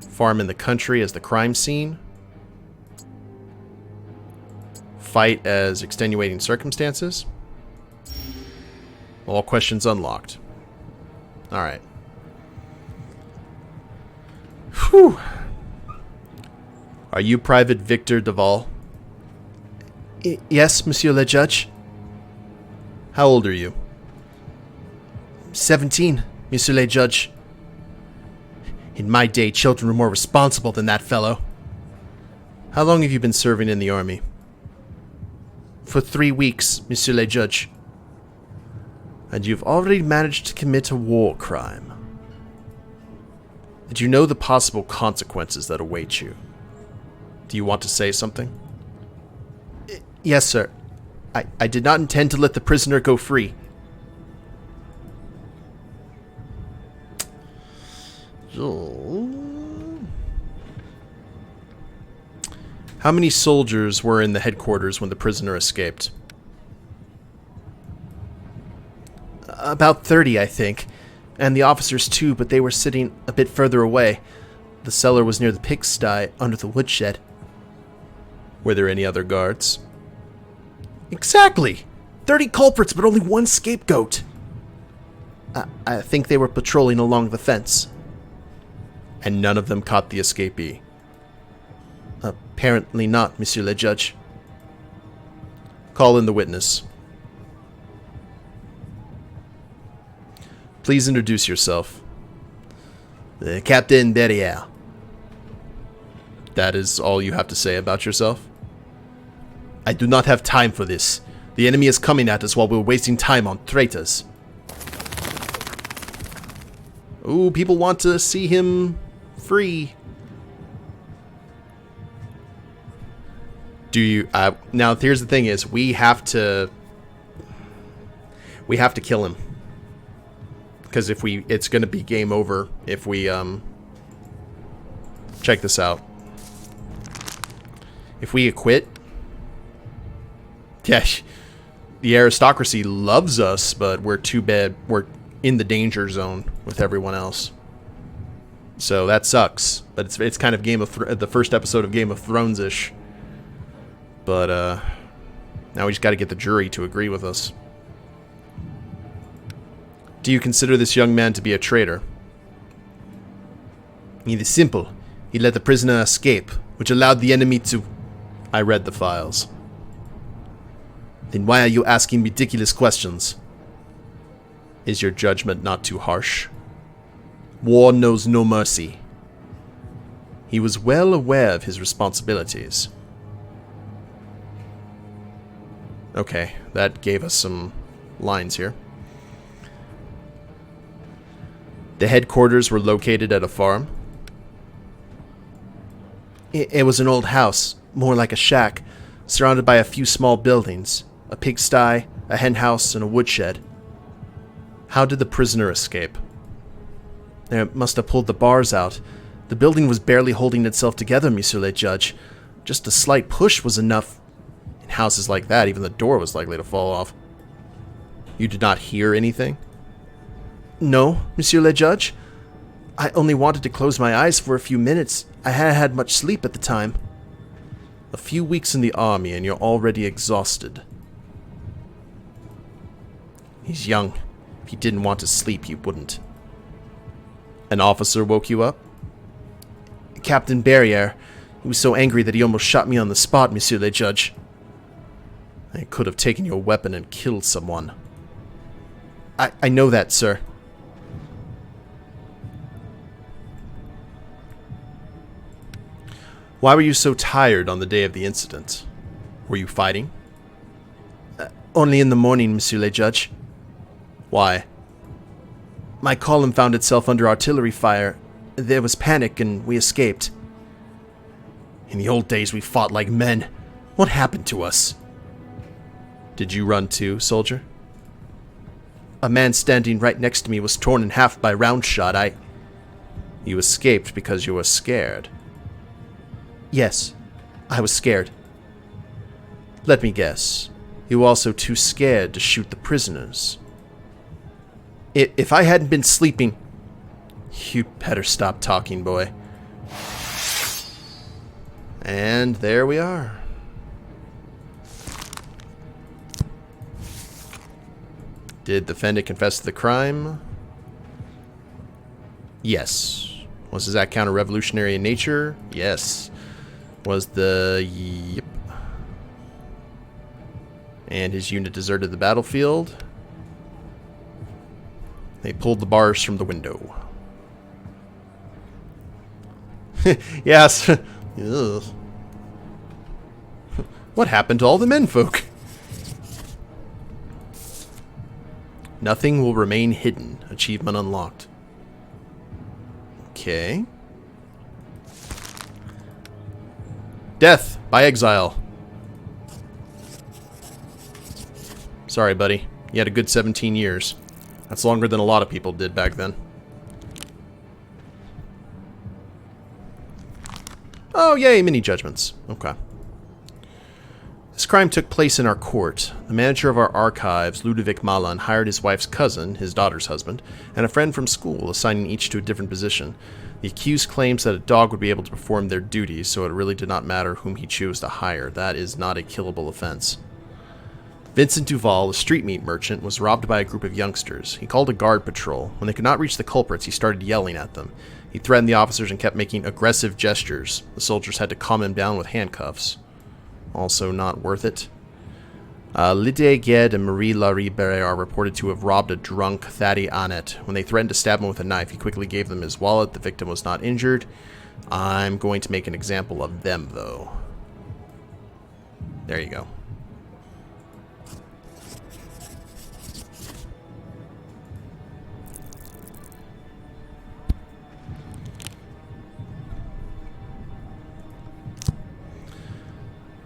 A: Farm in the country as the crime scene. Fight as extenuating circumstances. All questions unlocked. Alright. Whew. Are you Private Victor Deval?
D: Yes, Monsieur le Judge.
A: How old are you?
D: 17, Monsieur le Judge. In my day, children were more responsible than that fellow.
A: How long have you been serving in the army?
D: For 3 weeks, Monsieur le Judge.
A: And you've already managed to commit a war crime. Did you know the possible consequences that await you? Do you want to say something?
D: Yes, sir. I did not intend to let the prisoner go free.
A: How many soldiers were in the headquarters when the prisoner escaped?
D: About 30, I think. And the officers too, but they were sitting a bit further away. The cellar was near the pigsty, under the woodshed.
A: Were there any other guards?
D: Exactly! 30 culprits, but only one scapegoat. I think they were patrolling along the fence.
A: And none of them caught the escapee.
D: Apparently not, Monsieur le Judge.
A: Call in the witness. Please introduce yourself.
D: Captain Berrier.
A: That is all you have to say about yourself?
D: I do not have time for this. The enemy is coming at us while we're wasting time on traitors.
A: Ooh, people want to see him free. Do you... now, here's the thing is, we have to kill him. Because if we... it's going to be game over if we, check this out. If we acquit... yeah, the aristocracy loves us, but we're too bad. We're in the danger zone with everyone else. So that sucks. But it's kind of the first episode of Game of Thrones-ish. But now we just got to get the jury to agree with us. Do you consider this young man to be a traitor?
D: It is simple. He let the prisoner escape, which allowed the enemy to...
A: I read the files.
D: Then why are you asking ridiculous questions?
A: Is your judgment not too harsh?
D: War knows no mercy.
A: He was well aware of his responsibilities. Okay, that gave us some lines here. The headquarters were located at a farm.
D: It was an old house, more like a shack, surrounded by a few small buildings. A pigsty, a hen house, and a woodshed.
A: How did the prisoner escape?
D: They must have pulled the bars out. The building was barely holding itself together, Monsieur le Judge. Just a slight push was enough.
A: In houses like that, even the door was likely to fall off. You did not hear anything?
D: No, Monsieur le Judge. I only wanted to close my eyes for a few minutes. I hadn't had much sleep at the time.
A: A few weeks in the army and you're already exhausted.
D: He's young. If he didn't want to sleep, he wouldn't.
A: An officer woke you up?
D: Captain Berrier. He was so angry that he almost shot me on the spot, Monsieur le Judge.
A: I could have taken your weapon and killed someone.
D: I know that, sir.
A: Why were you so tired on the day of the incident? Were you fighting?
D: Only in the morning, Monsieur le Judge.
A: Why?
D: My column found itself under artillery fire. There was panic and we escaped.
A: In the old days we fought like men. What happened to us? Did you run too, soldier?
D: A man standing right next to me was torn in half by round shot.
A: You escaped because you were scared.
D: Yes, I was scared.
A: Let me guess. You were also too scared to shoot the prisoners.
D: If I hadn't been sleeping...
A: You better stop talking, boy. And there we are. Did the defendant confess to the crime? Yes. Was his act counter-revolutionary in nature? Yes. Was the... Yep. And his unit deserted the battlefield. They pulled the bars from the window. Yes. Ugh. What happened to all the menfolk? Nothing will remain hidden. Achievement unlocked. Okay. Death by exile. Sorry, buddy. You had a good 17 years. That's longer than a lot of people did back then. Oh, yay, mini judgments. Okay. This crime took place in our court. The manager of our archives, Ludovic Malan, hired his wife's cousin, his daughter's husband, and a friend from school, assigning each to a different position. The accused claims that a dog would be able to perform their duties, so it really did not matter whom he chose to hire. That is not a killable offense. Vincent Duval, a street meat merchant, was robbed by a group of youngsters. He called a guard patrol. When they could not reach the culprits, he started yelling at them. He threatened the officers and kept making aggressive gestures. The soldiers had to calm him down with handcuffs. Also not worth it. Lydia Gued and Marie Laurie Beret are reported to have robbed a drunk Thaddy Annette. When they threatened to stab him with a knife, he quickly gave them his wallet. The victim was not injured. I'm going to make an example of them, though. There you go.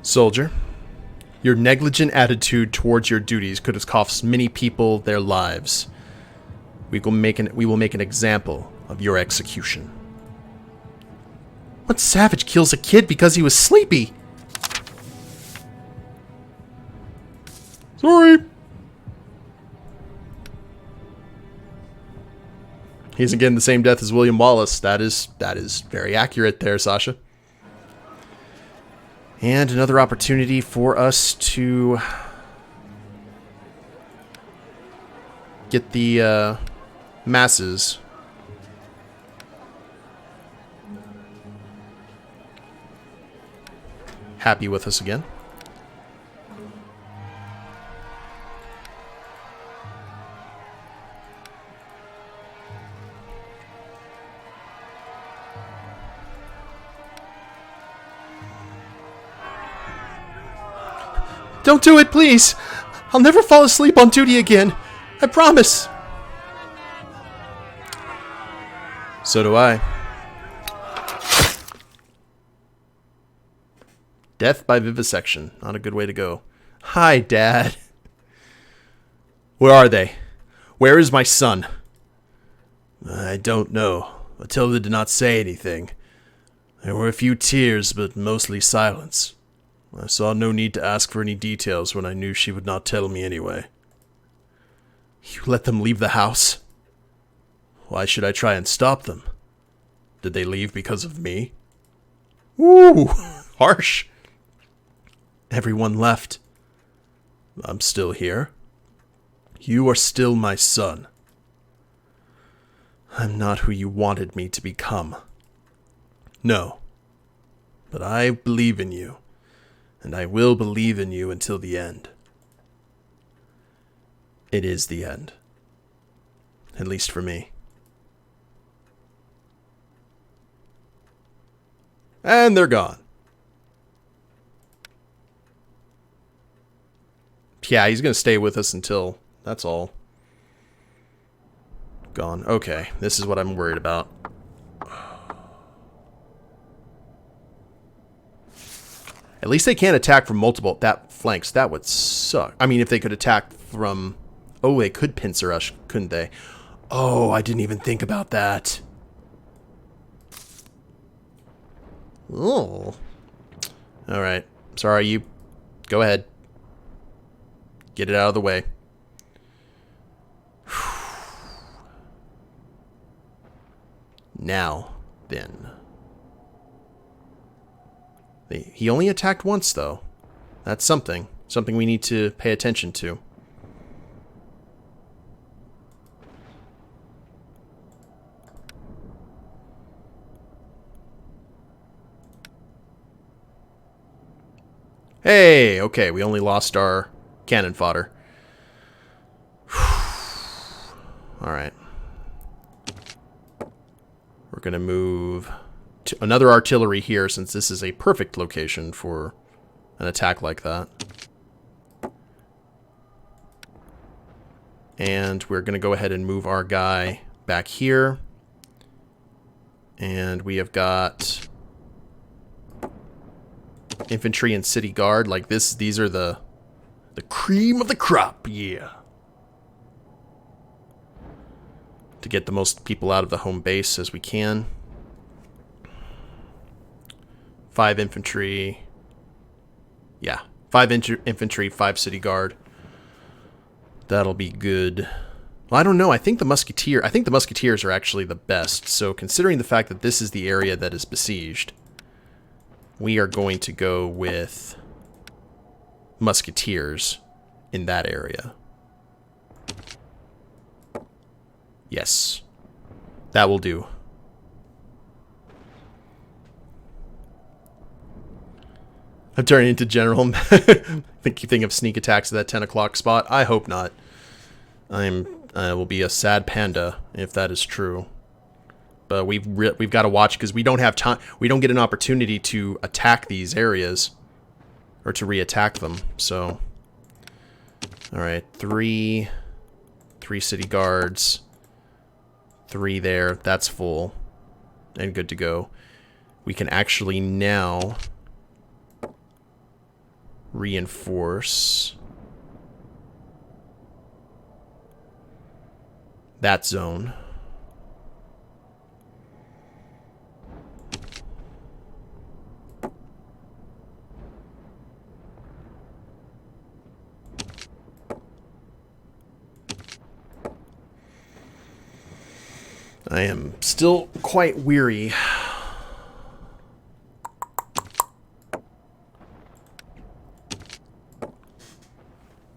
A: Soldier, your negligent attitude towards your duties could have cost many people their lives. We will make an example of your execution.
D: What savage kills a kid because he was sleepy?
A: Sorry. He isn't getting the same death as William Wallace. That is very accurate there, Sasha. And another opportunity for us to get the masses happy with us again.
D: Don't do it, please. I'll never fall asleep on duty again. I promise.
A: So do I. Death by vivisection. Not a good way to go. Hi, Dad. Where are they? Where is my son? I don't know. Matilda did not say anything. There were a few tears, but mostly silence. I saw no need to ask for any details when I knew she would not tell me anyway.
D: You let them leave the house?
A: Why should I try and stop them? Did they leave because of me?
D: Ooh,
A: Harsh.
D: everyone left.
A: I'm still here. You are still my son.
D: I'm not who you wanted me to become.
A: No. But I believe in you. And I will believe in you until the end. It is the end. At least for me. And they're gone. Yeah, he's going to stay with us until... That's all. Gone. Okay, this is what I'm worried about. At least they can't attack from multiple flanks. That would suck. I mean, if they could attack from... Oh, they could pincer us, couldn't they? Oh, I didn't even think about that. Oh. Alright. Sorry, you... Go ahead. Get it out of the way. Now, then... He only attacked once, though. That's something. Something we need to pay attention to. Hey, okay, we only lost our cannon fodder. Alright. We're going to move... another artillery here, since this is a perfect location for an attack like that. And we're going to go ahead and move our guy back here. And we have got infantry and city guard. Like this, these are the cream of the crop, yeah. To get the most people out of the home base as we can. 5 infantry. Yeah, 5 infantry, 5 city guard. That'll be good. Well, I don't know. I think the musketeers are actually the best. So considering the fact that this is the area that is besieged, we are going to go with musketeers in that area. Yes. That will do. I'm turning into General. Think you think of sneak attacks at that 10 o'clock spot? I hope not. I will be a sad panda if that is true. But we've got to watch because we don't have time. We don't get an opportunity to attack these areas or to re-attack them. So, all right, three city guards, 3 there. That's full and good to go. We can actually now reinforce that zone. I am still quite weary.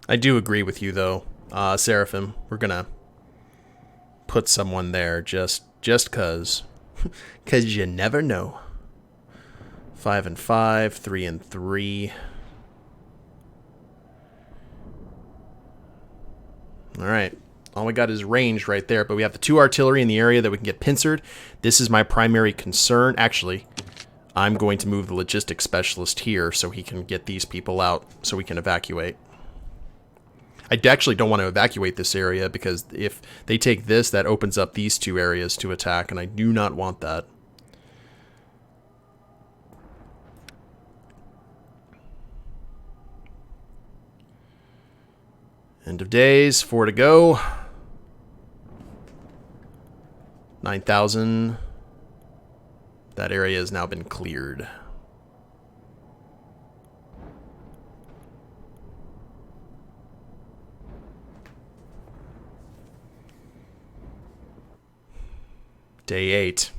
A: I do agree with you, though, Seraphim. We're gonna put someone there just cause. Cause you never know. 5 and 5, 3 and 3. Alright. All we got is range right there, but we have the 2 artillery in the area that we can get pincered. This is my primary concern. Actually, I'm going to move the logistics specialist here so he can get these people out so we can evacuate. I actually don't want to evacuate this area because if they take this, that opens up these 2 areas to attack, and I do not want that. End of days, 4 to go. 9,000. That area has now been cleared. Day 8.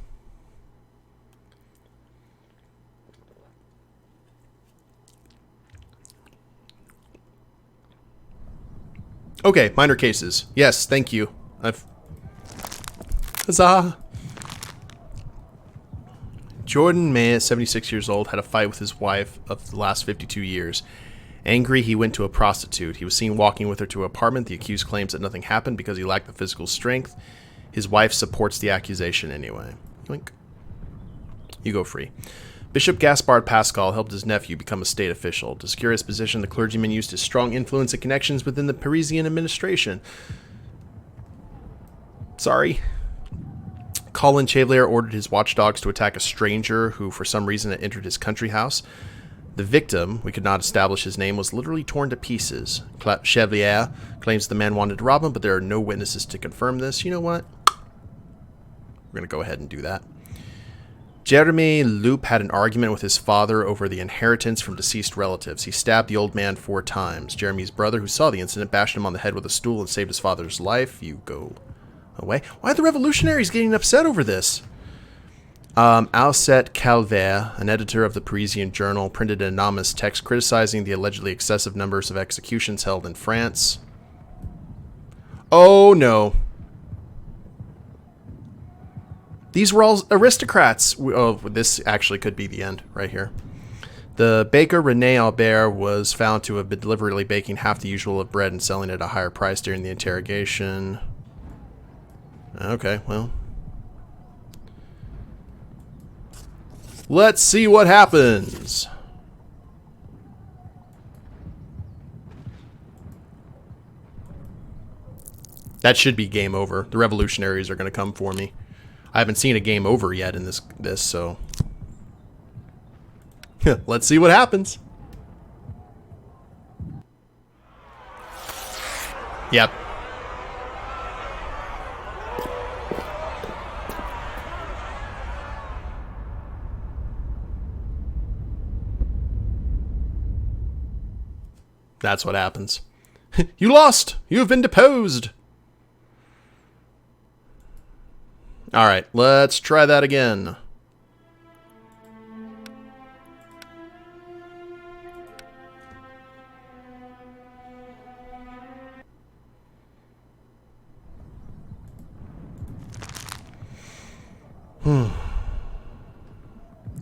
A: Okay, minor cases. Yes, thank you. Huzzah! Jordan May, 76 years old, had a fight with his wife of the last 52 years. Angry, he went to a prostitute. He was seen walking with her to an apartment. The accused claims that nothing happened because he lacked the physical strength. His wife supports the accusation anyway. Yoink. You go free. Bishop Gaspard Pascal helped his nephew become a state official. To secure his position, the clergyman used his strong influence and connections within the Parisian administration. Sorry. Colin Chevalier ordered his watchdogs to attack a stranger who, for some reason, had entered his country house. The victim, we could not establish his name, was literally torn to pieces. Chevalier claims the man wanted to rob him, but there are no witnesses to confirm this. You know what? We're going to go ahead and do that. Jeremy Loup had an argument with his father over the inheritance from deceased relatives. He stabbed the old man 4 times. Jeremy's brother, who saw the incident, bashed him on the head with a stool and saved his father's life. You go away. Why are the revolutionaries getting upset over this? Alcette Calvert, an editor of the Parisian Journal, printed an anonymous text criticizing the allegedly excessive numbers of executions held in France. Oh no. These were all aristocrats. Oh, this actually could be the end right here. The baker René Albert was found to have been deliberately baking half the usual of bread and selling it at a higher price during the interrogation. Okay, well. Let's see what happens. That should be game over. The revolutionaries are going to come for me. I haven't seen a game over yet in this so let's see what happens. Yep. That's what happens. You lost! You have been deposed! Alright, let's try that again.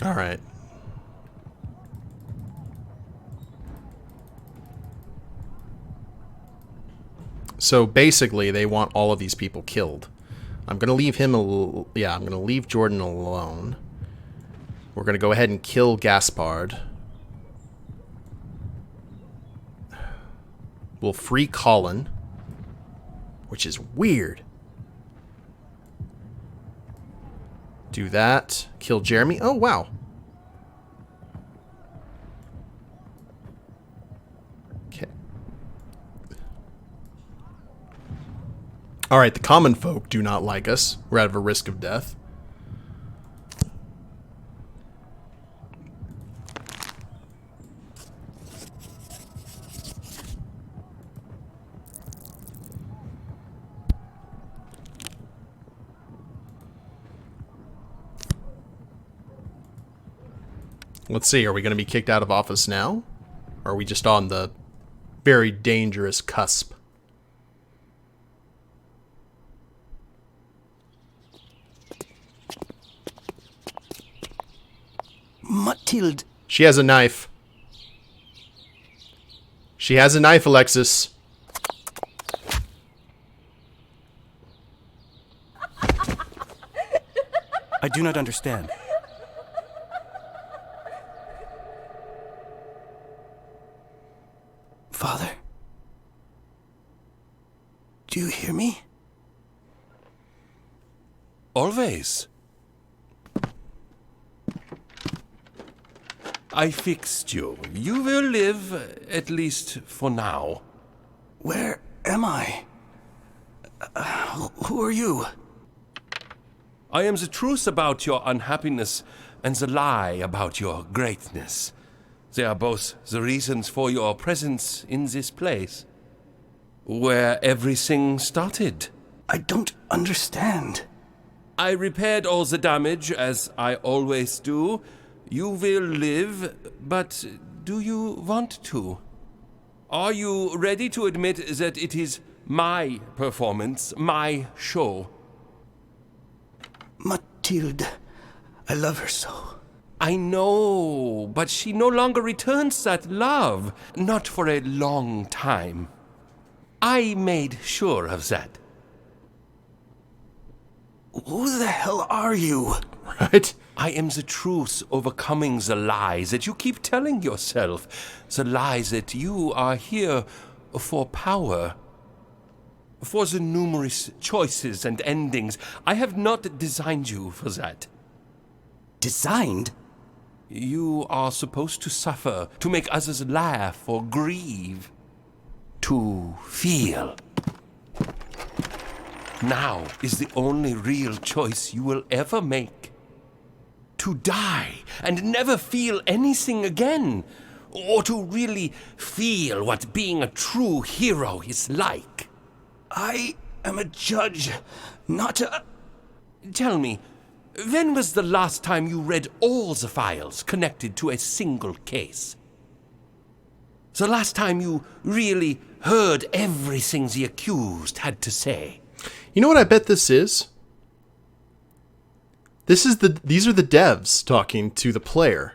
A: Alright. So basically, they want all of these people killed. I'm going to leave him I'm going to leave Jordan alone. We're going to go ahead and kill Gaspard. We'll free Colin, which is weird. Do that. Kill Jeremy. Oh, wow. Okay. Alright, the common folk do not like us. We're at a risk of death. Let's see, are we going to be kicked out of office now? Or are we just on the very dangerous cusp?
C: Mathilde.
A: She has a knife. She has a knife, Alexis.
C: I do not understand. Father? Do you hear me?
E: Always. I fixed you. You will live, at least for now.
C: Where am I? Who are you?
E: I am the truth about your unhappiness and the lie about your greatness. They are both the reasons for your presence in this place, where everything started.
C: I don't understand.
E: I repaired all the damage, as I always do. You will live, but do you want to? Are you ready to admit that it is my performance, my show?
C: Mathilde, I love her so.
E: I know, but she no longer returns that love. Not for a long time. I made sure of that.
C: Who the hell are you?
A: Right?
E: I am the truth overcoming the lies that you keep telling yourself. The lies that you are here for power. For the numerous choices and endings. I have not designed you for that.
C: Designed?
E: You are supposed to suffer, to make others laugh or grieve. To feel. Now is the only real choice you will ever make. To die and never feel anything again. Or to really feel what being a true hero is like.
C: I am a judge, not a...
E: Tell me, when was the last time you read all the files connected to a single case? The last time you really heard everything the accused had to say?
A: You know what I bet this is? These are the devs talking to the player.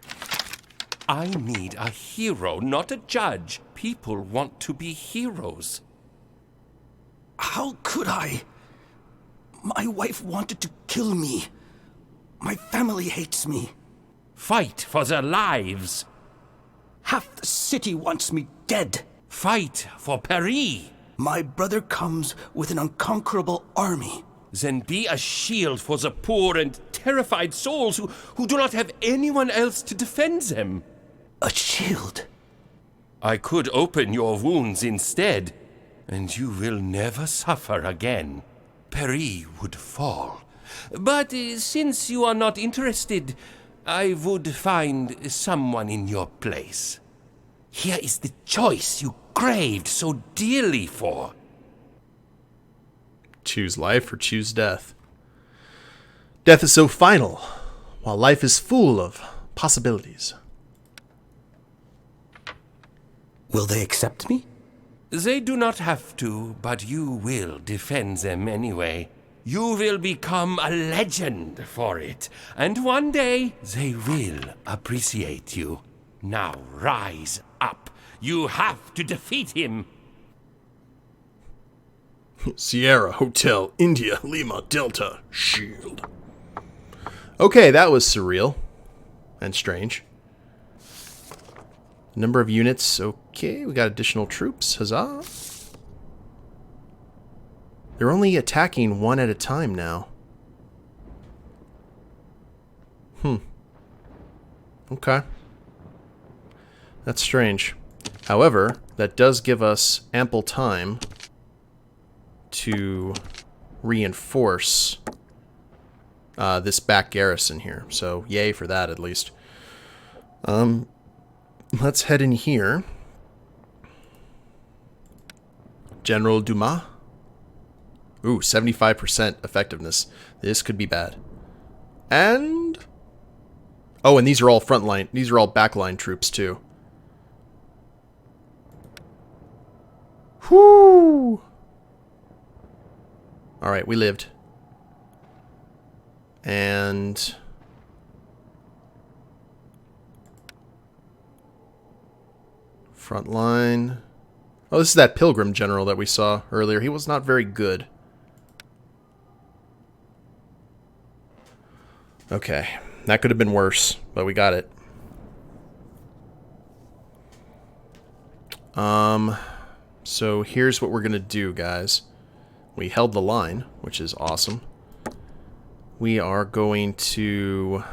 E: I need a hero, not a judge. People want to be heroes.
C: How could I? My wife wanted to kill me. My family hates me.
E: Fight for their lives.
C: Half the city wants me dead.
E: Fight for Paris.
C: My brother comes with an unconquerable army.
E: Then be a shield for the poor and terrified souls who do not have anyone else to defend them.
C: A shield?
E: I could open your wounds instead, and you will never suffer again. Paris would fall. But since you are not interested, I would find someone in your place. Here is the choice you craved so dearly for.
A: Choose life or choose death. Death is so final, while life is full of possibilities.
C: Will they accept me?
E: They do not have to, but you will defend them anyway. You will become a legend for it, and one day they will appreciate you. Now rise up. You have to defeat him.
A: Sierra Hotel India Lima Delta Shield. Okay, that was surreal and strange. Number of units. Okay, we got additional troops. Huzzah. They're only attacking one at a time now. Okay. That's strange. However, that does give us ample time to reinforce this back garrison here. So, yay for that, at least. Let's head in here. General Dumas. Ooh, 75% effectiveness. This could be bad. And... oh, and these are all frontline. These are all backline troops, too. Whoo! Alright, we lived. And... frontline. Oh, this is that Pilgrim general that we saw earlier. He was not very good. Okay. That could have been worse, but we got it. So here's what we're going to do, guys. We held the line, which is awesome. We are going to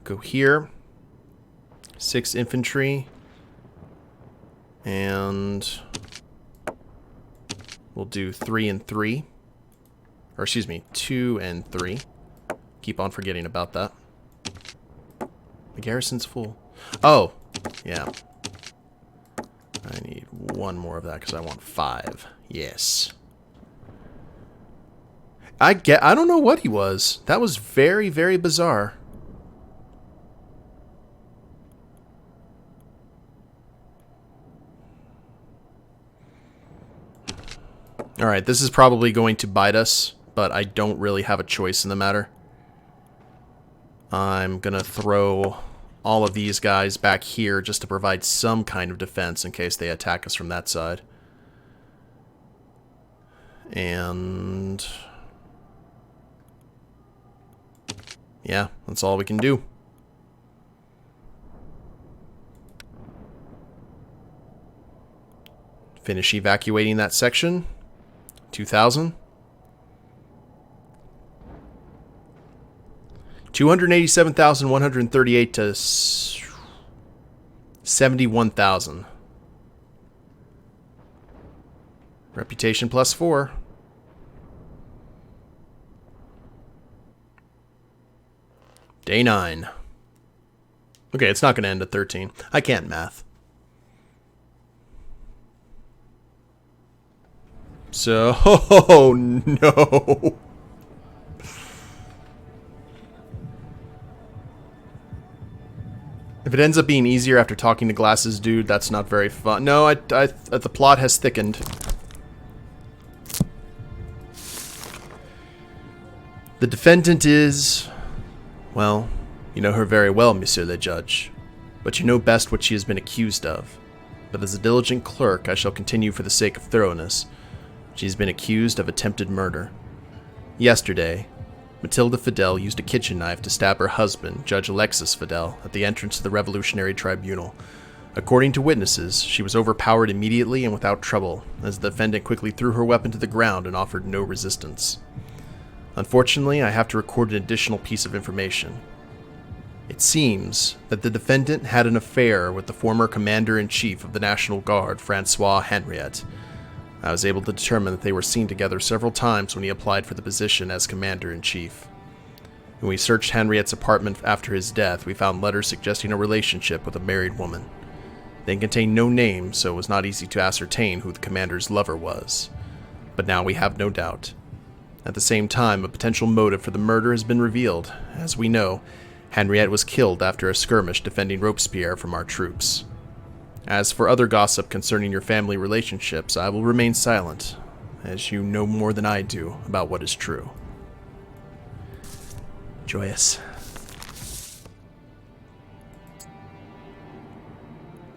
A: go here. 6 infantry. And we'll do 3 and 3. Or excuse me, 2 and 3. Keep on forgetting about that. The garrison's full. Oh, yeah. I need 1 more of that because I want 5. Yes. I don't know what he was. That was very, very bizarre. Alright, this is probably going to bite us, but I don't really have a choice in the matter. I'm gonna throw all of these guys back here just to provide some kind of defense in case they attack us from that side. And... yeah, that's all we can do. Finish evacuating that section. 2,000. 287,138 to 71,000. Reputation plus 4. Day 9. Okay, it's not going to end at 13. I can't math. So, oh no. If it ends up being easier after talking to Glasses Dude, that's not very fun. No, the plot has thickened. The defendant is... well, you know her very well, Monsieur le Judge. But you know best what she has been accused of. But as a diligent clerk, I shall continue for the sake of thoroughness. She has been accused of attempted murder. Yesterday, Matilda Fidel used a kitchen knife to stab her husband, Judge Alexis Fidel, at the entrance to the Revolutionary Tribunal. According to witnesses, she was overpowered immediately and without trouble, as the defendant quickly threw her weapon to the ground and offered no resistance. Unfortunately, I have to record an additional piece of information. It seems that the defendant had an affair with the former Commander-in-Chief of the National Guard, Francois Henriette. I was able to determine that they were seen together several times when he applied for the position as Commander-in-Chief. When we searched Henriette's apartment after his death, we found letters suggesting a relationship with a married woman. They contained no name, so it was not easy to ascertain who the commander's lover was. But now we have no doubt. At the same time, a potential motive for the murder has been revealed. As we know, Henriette was killed after a skirmish defending Robespierre from our troops. As for other gossip concerning your family relationships, I will remain silent, as you know more than I do about what is true. Joyous.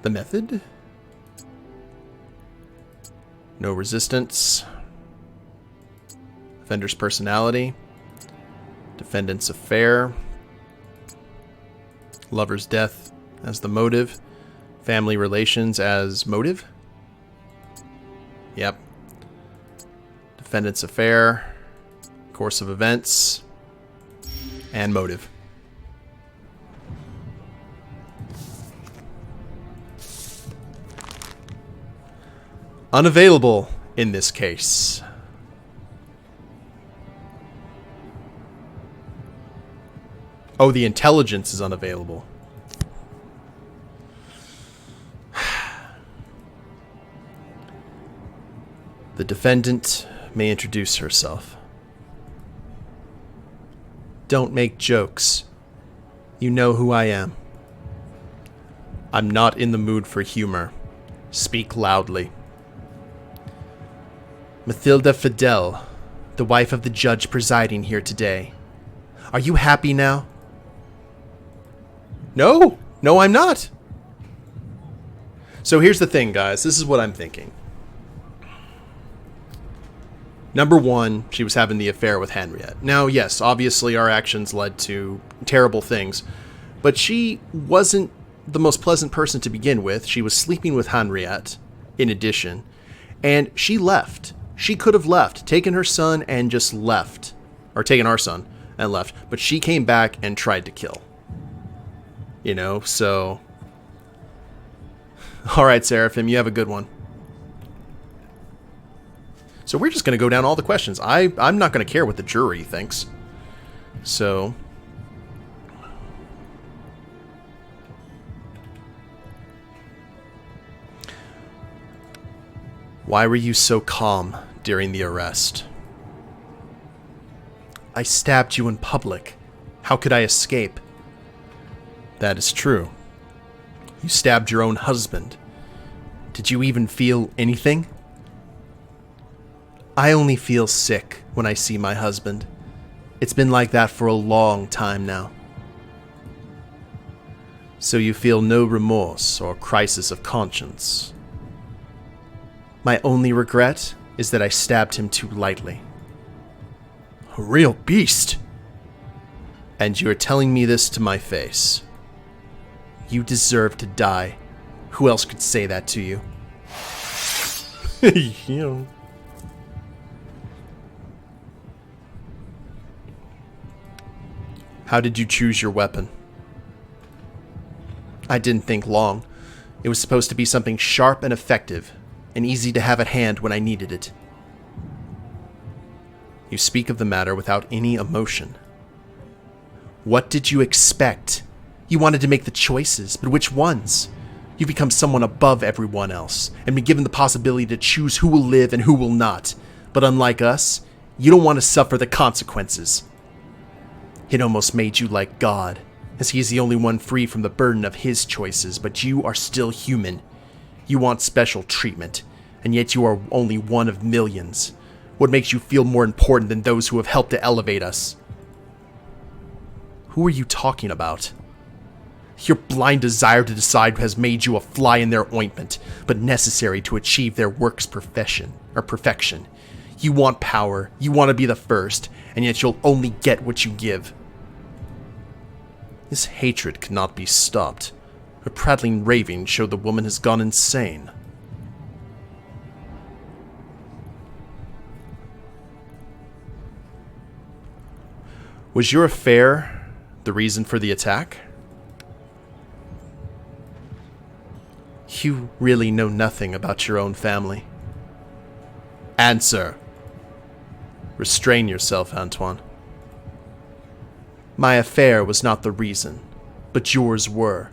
A: The method? No resistance. Offender's personality. Defendant's affair. Lover's death as the motive. Family relations as motive. Yep. Defendant's affair. Course of events. And motive. Unavailable in this case. Oh, the intelligence is unavailable. The defendant may introduce herself. Don't make jokes. You know who I am. I'm not in the mood for humor. Speak loudly. Mathilda Fidel, the wife of the judge presiding here today. Are you happy now? No, I'm not. So here's the thing, guys. This is what I'm thinking. Number one, she was having the affair with Henriette. Now, yes, obviously our actions led to terrible things, but she wasn't the most pleasant person to begin with. She was sleeping with Henriette, in addition, and she left. She could have left, taken her son and just left, or taken our son and left, but she came back and tried to kill. You know, so... Alright, Seraphim, you have a good one. So we're just going to go down all the questions. I'm not going to care what the jury thinks. So... Why were you so calm during the arrest? I stabbed you in public. How could I escape? That is true. You stabbed your own husband. Did you even feel anything? I only feel sick when I see my husband. It's been like that for a long time now. So you feel no remorse or crisis of conscience? My only regret is that I stabbed him too lightly. A real beast! And you are telling me this to my face. You deserve to die. Who else could say that to you? You. How did you choose your weapon? I didn't think long. It was supposed to be something sharp and effective, and easy to have at hand when I needed it. You speak of the matter without any emotion. What did you expect? You wanted to make the choices, but which ones? You've become someone above everyone else, and been given the possibility to choose who will live and who will not. But unlike us, you don't want to suffer the consequences. It almost made you like God, as he is the only one free from the burden of his choices, but you are still human. You want special treatment, and yet you are only one of millions. What makes you feel more important than those who have helped to elevate us? Who are you talking about? Your blind desire to decide has made you a fly in their ointment, but necessary to achieve their work's perfection. You want power, you want to be the first, and yet you'll only get what you give. This hatred cannot be stopped. Her prattling raving showed the woman has gone insane. Was your affair the reason for the attack? You really know nothing about your own family. Answer. Restrain yourself, Antoine. My affair was not the reason, but yours were.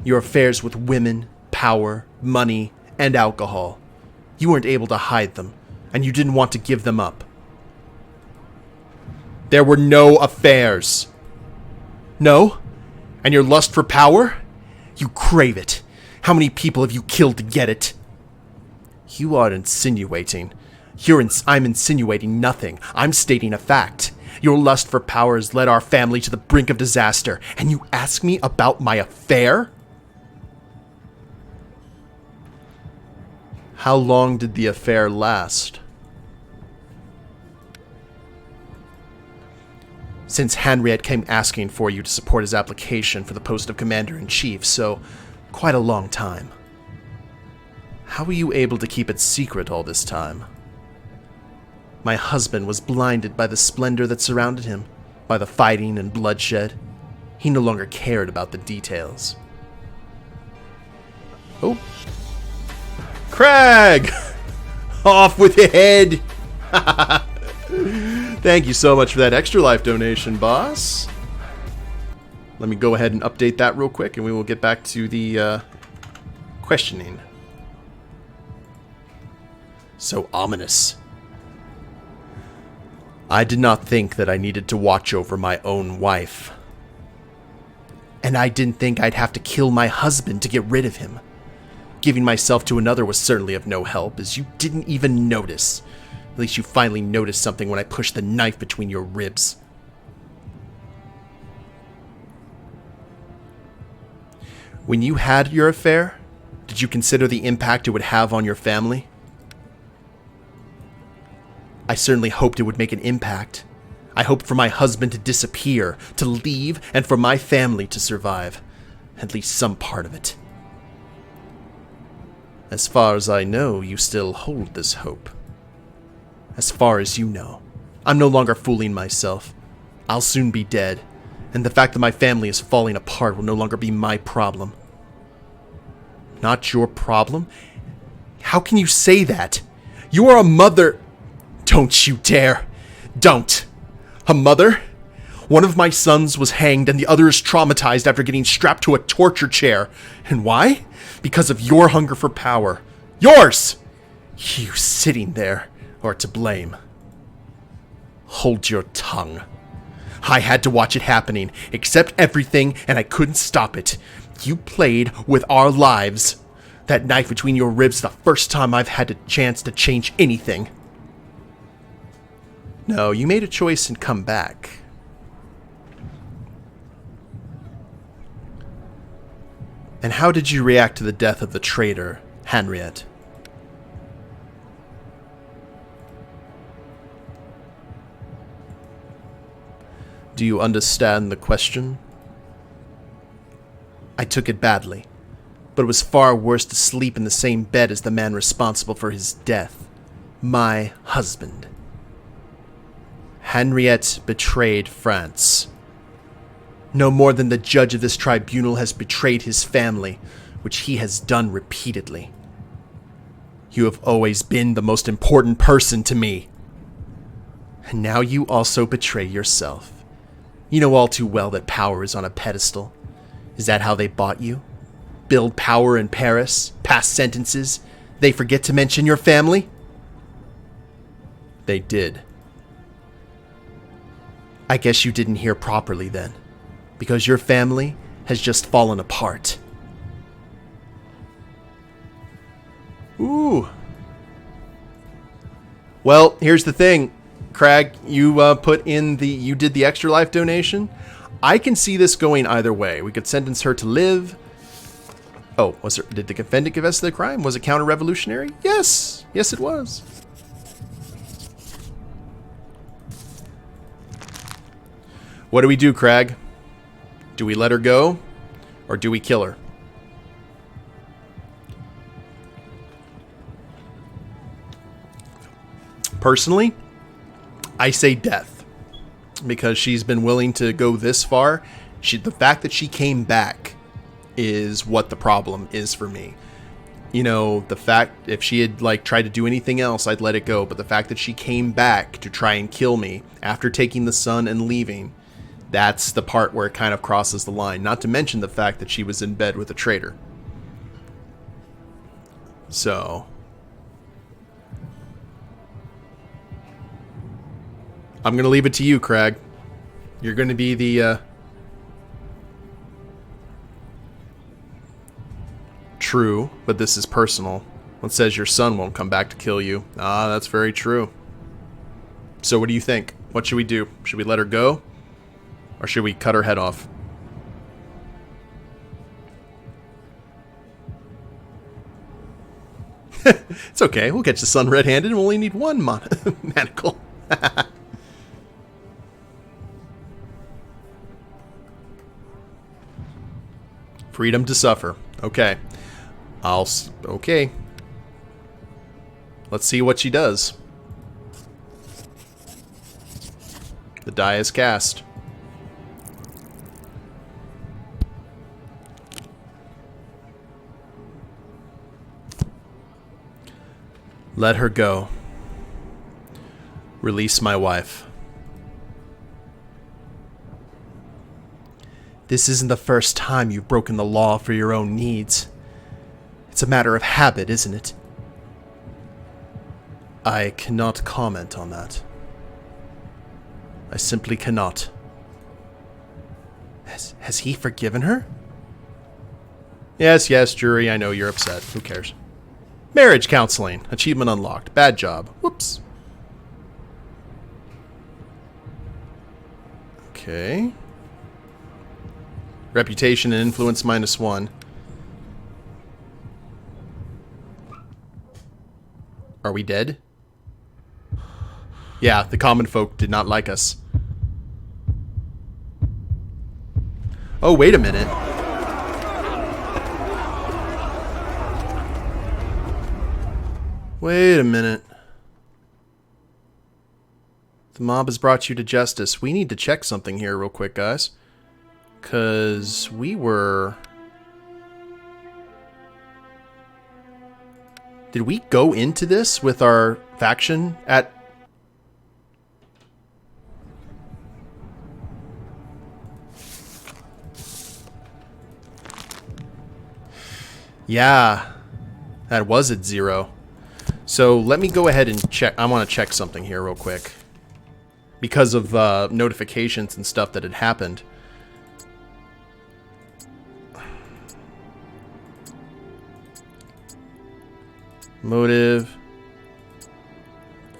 A: Your affairs with women, power, money, and alcohol. You weren't able to hide them, and you didn't want to give them up. There were no affairs. No? And your lust for power? You crave it. How many people have you killed to get it? You are insinuating. I'm insinuating nothing. I'm stating a fact. Your lust for power has led our family to the brink of disaster, and you ask me about my affair? How long did the affair last?
D: Since Henriette came asking for you to support his application for the post of Commander-in-Chief, so quite a long time.
A: How were you able to keep it secret all this time?
D: My husband was blinded by the splendor that surrounded him, by the fighting and bloodshed. He no longer cared about the details.
A: Oh. Crag! Off with your head! Thank you so much for that extra life donation, boss. Let me go ahead and update that real quick, and we will get back to the questioning.
D: So ominous.
A: I did not think that I needed to watch over my own wife.
D: And I didn't think I'd have to kill my husband to get rid of him. Giving myself to another was certainly of no help, as you didn't even notice. At least you finally noticed something when I pushed the knife between your ribs.
A: When you had your affair, did you consider the impact it would have on your family?
D: I certainly hoped it would make an impact. I hoped for my husband to disappear, to leave, and for my family to survive. At least some part of it.
A: As far as I know, you still hold this hope.
D: As far as you know, I'm no longer fooling myself. I'll soon be dead, and the fact that my family is falling apart will no longer be my problem.
A: Not your problem?
D: How can you say that? You are a mother... Don't you dare! Don't! A mother? One of my sons was hanged and the other is traumatized after getting strapped to a torture chair. And why? Because of your hunger for power. Yours! You sitting there are to blame. Hold your tongue. I had to watch it happening, accept everything, and I couldn't stop it. You played with our lives. That knife between your ribs the first time I've had a chance to change anything.
A: No, you made a choice and come back. And how did you react to the death of the traitor, Henriette? Do you understand the question?
D: I took it badly, but it was far worse to sleep in the same bed as the man responsible for his death. My husband.
A: Henriette betrayed France.
D: No more than the judge of this tribunal has betrayed his family, which he has done repeatedly. You have always been the most important person to me. And now you also betray yourself. You know all too well that power is on a pedestal. Is that how they bought you? Build power in Paris? Pass sentences? They forget to mention your family?
A: They did.
D: I guess you didn't hear properly then, because your family has just fallen apart.
A: Ooh. Well, here's the thing, Crag. You you did the extra life donation. I can see this going either way. We could sentence her to live. Oh, did the defendant confess to the crime? Was it counter-revolutionary? Yes. Yes, it was. What do we do, Crag? Do we let her go? Or do we kill her? Personally, I say death. Because she's been willing to go this far. The fact that she came back is what the problem is for me. You know, the fact, if she had tried to do anything else, I'd let it go. But the fact that she came back to try and kill me after taking the son and leaving, that's the part where it kind of crosses the line. Not to mention the fact that she was in bed with a traitor. So, I'm going to leave it to you, Crag. You're going to be the true, but this is personal. It says your son won't come back to kill you. Ah, that's very true. So what do you think? What should we do? Should we let her go? Or should we cut her head off? It's okay. We'll catch the sun red-handed and we'll only need one manacle. Freedom to suffer. Okay. Okay. Let's see what she does. The die is cast. Let her go. Release my wife. This isn't the first time you've broken the law for your own needs. It's a matter of habit, isn't it? I cannot comment on that. I simply cannot. Has he forgiven her? Yes, jury, I know you're upset. Who cares? Marriage counseling. Achievement unlocked. Bad job. Whoops. Okay. Reputation and influence -1. Are we dead? Yeah, the common folk did not like us. Oh, wait a minute. Wait a minute. The mob has brought you to justice. We need to check something here real quick, guys. 'Cause we were... Did we go into this with our faction at... Yeah, that was at 0. So let me go ahead and check. I want to check something here real quick. Because of notifications and stuff that had happened. Motive.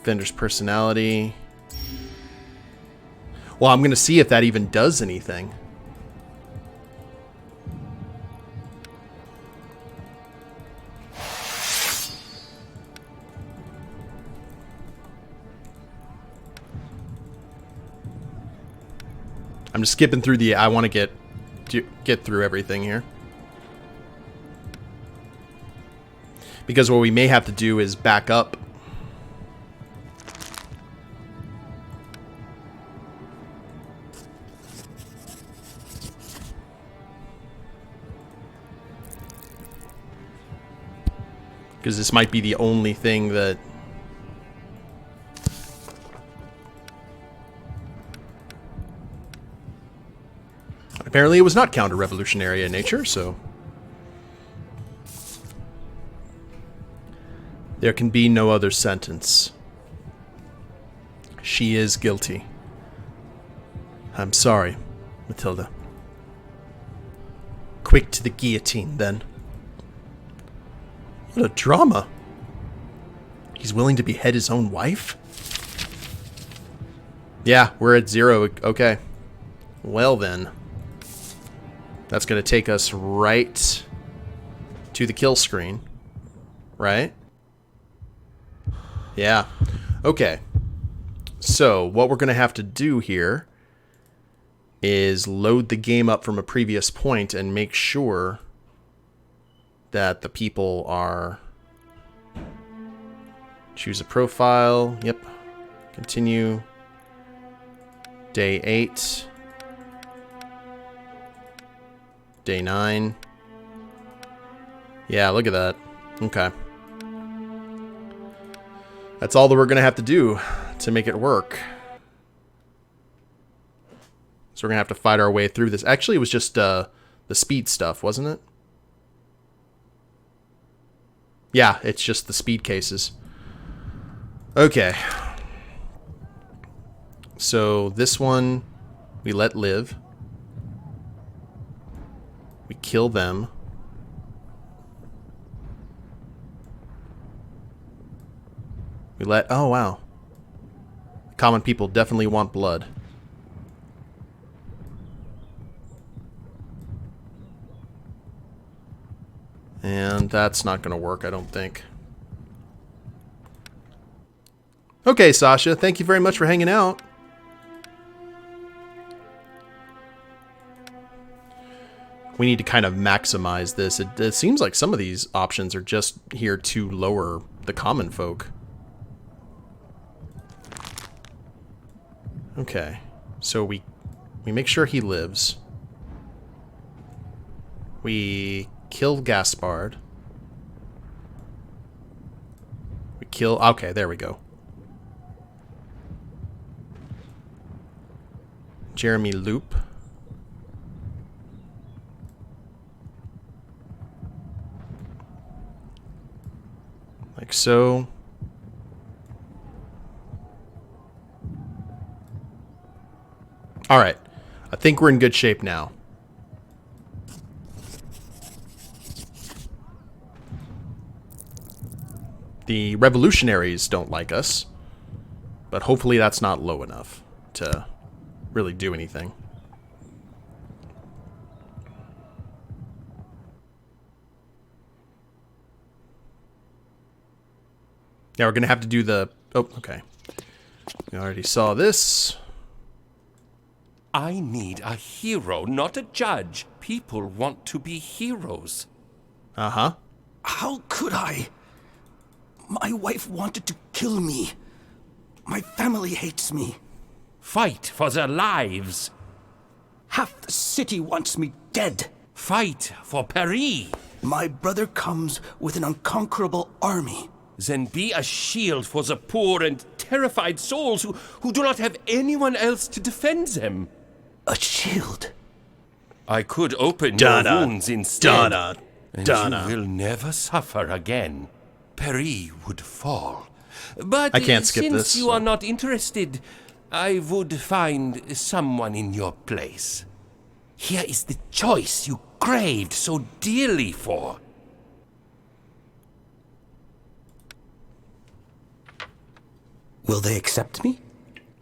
A: Vendor's personality. Well, I'm going to see if that even does anything. I'm just skipping through the... I want to get through everything here. Because what we may have to do is back up. Because this might be the only thing that... Apparently it was not counter-revolutionary in nature, so... There can be no other sentence. She is guilty. I'm sorry, Matilda. Quick to the guillotine, then. What a drama. He's willing to behead his own wife? Yeah, we're at 0. Okay. Well, then. That's going to take us right to the kill screen. Right? Yeah. Okay. So, what we're going to have to do here is load the game up from a previous point and make sure that the people are... Choose a profile. Yep. Continue. Day 8. Day 9. Yeah, look at that. Okay. That's all that we're going to have to do to make it work. So we're going to have to fight our way through this. Actually, it was just the speed stuff, wasn't it? Yeah, it's just the speed cases. Okay. So this one, we let live. We kill them. We let... Oh, wow. Common people definitely want blood. And that's not going to work, I don't think. Okay, Sasha, thank you very much for hanging out. We need to kind of maximize this. It seems like some of these options are just here to lower the common folk. Okay, so we make sure he lives. We kill Gaspard. We kill... Okay, there we go. Jeremy Loop. Like so. Alright. I think we're in good shape now. The revolutionaries don't like us. But hopefully that's not low enough to really do anything. Yeah, we're going to have to do the... Oh, okay. We already saw this.
E: I need a hero, not a judge. People want to be heroes.
A: Uh-huh.
C: How could I? My wife wanted to kill me. My family hates me.
E: Fight for their lives.
C: Half the city wants me dead.
E: Fight for Paris.
C: My brother comes with an unconquerable army.
E: Then be a shield for the poor and terrified souls who do not have anyone else to defend them.
C: A shield?
E: I could open your wounds instead. And
A: Donna.
E: you will never suffer again. Paris would fall. But
A: I can't skip
E: since
A: this,
E: you
A: so.
E: are not interested, I would find someone in your place. Here is the choice you craved so dearly for.
C: Will they accept me?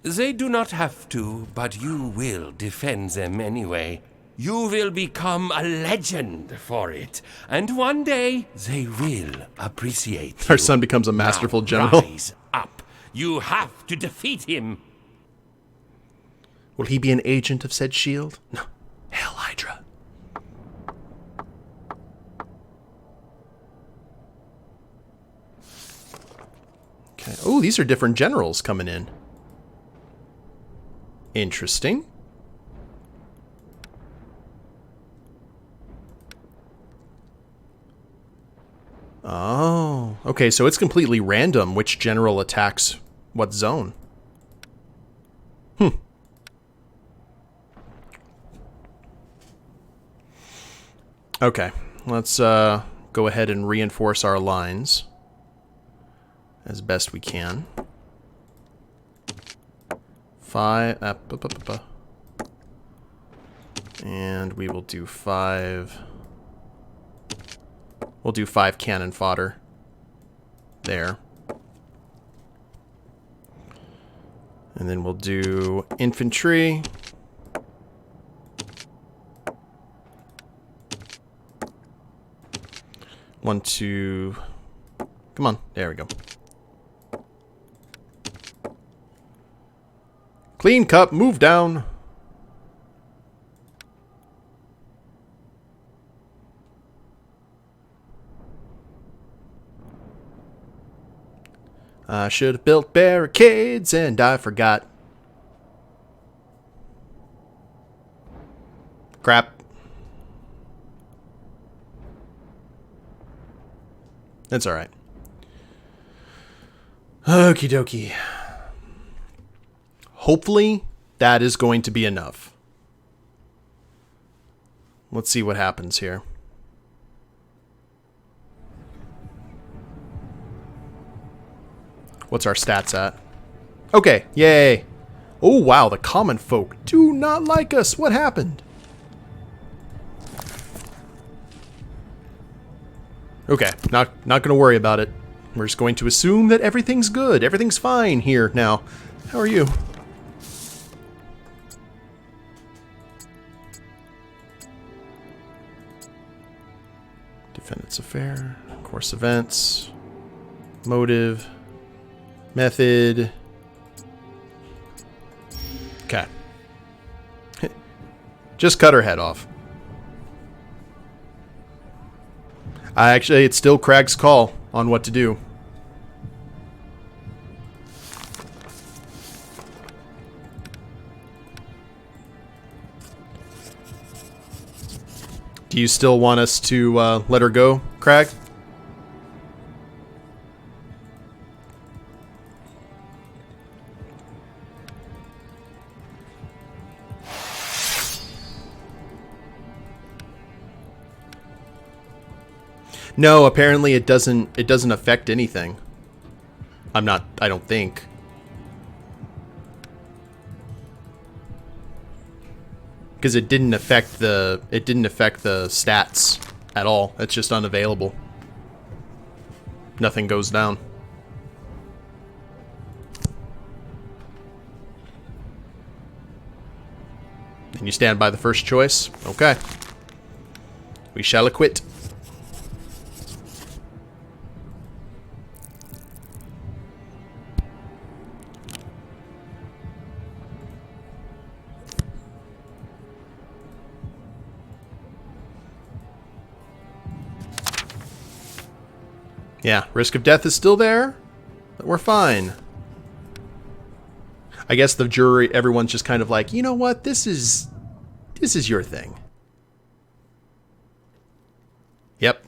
E: They do not have to, but you will defend them anyway. You will become a legend for it, and one day they will appreciate
A: Our
E: you.
A: son becomes a masterful
E: Now
A: general.
E: Rise up. You have to defeat him.
A: Will he be an agent of said shield? No. Hail Hydra. Okay. Oh, these are different generals coming in. Interesting. Oh, okay, so it's completely random which general attacks what zone. Okay, let's go ahead and reinforce our lines as best we can. And we will do 5. We'll do 5 cannon fodder. There. And then we'll do infantry. One, two. Come on. There we go. Clean cup, move down. I should have built barricades and I forgot. Crap. That's alright. Okie dokie. Hopefully, that is going to be enough. Let's see what happens here. What's our stats at? Okay, yay. Oh, wow, the common folk do not like us. What happened? Okay, not going to worry about it. We're just going to assume that everything's good. Everything's fine here now. How are you? Defendant's affair, course events, motive. Method. Okay. Just cut her head off. Actually, it's still Crag's call on what to do. Do you still want us to let her go, Crag? No, apparently it doesn't affect anything. I don't think. Because it didn't affect the stats at all. It's just unavailable. Nothing goes down. And you stand by the first choice? Okay. We shall acquit. Yeah, risk of death is still there, but we're fine. I guess the jury, everyone's just kind of like, you know what, this is your thing. Yep.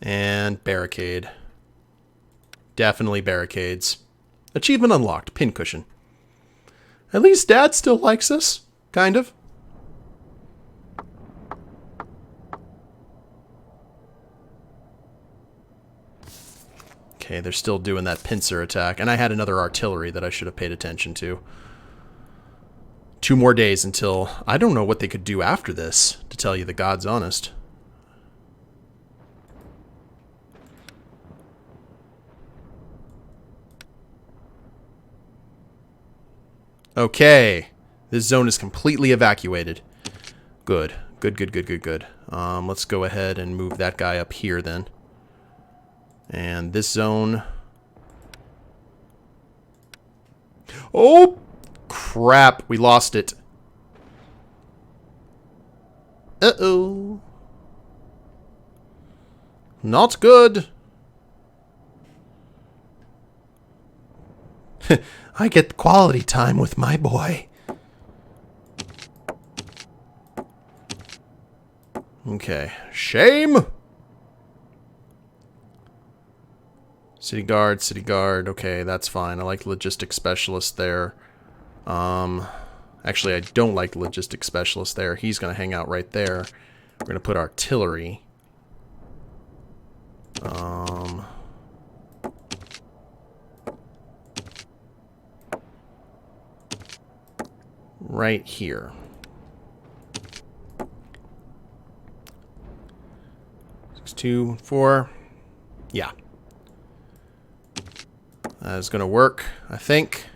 A: And barricade. Definitely barricades. Achievement unlocked, pincushion. At least Dad still likes us, kind of. Okay, they're still doing that pincer attack. And I had another artillery that I should have paid attention to. 2 more days until... I don't know what they could do after this, to tell you the God's honest. Okay. This zone is completely evacuated. Good. Good. Let's go ahead and move that guy up here then. And this zone... Oh! Crap, we lost it. Uh-oh. Not good. I get quality time with my boy. Okay, shame! City guard. Okay, that's fine. I like logistics specialist there. Actually, I don't like logistics specialist there. He's going to hang out right there. We're going to put artillery. Right here. Six, 2, 4. Yeah. That is going to work, I think.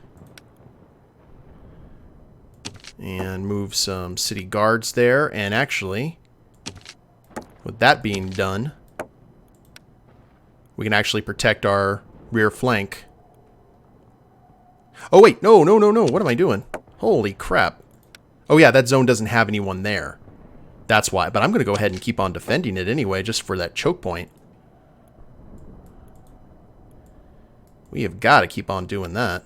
A: And move some city guards there. And actually, with that being done, we can actually protect our rear flank. Oh, wait. No. What am I doing? Holy crap. Oh, yeah, that zone doesn't have anyone there. That's why. But I'm going to go ahead and keep on defending it anyway, just for that choke point. We have got to keep on doing that.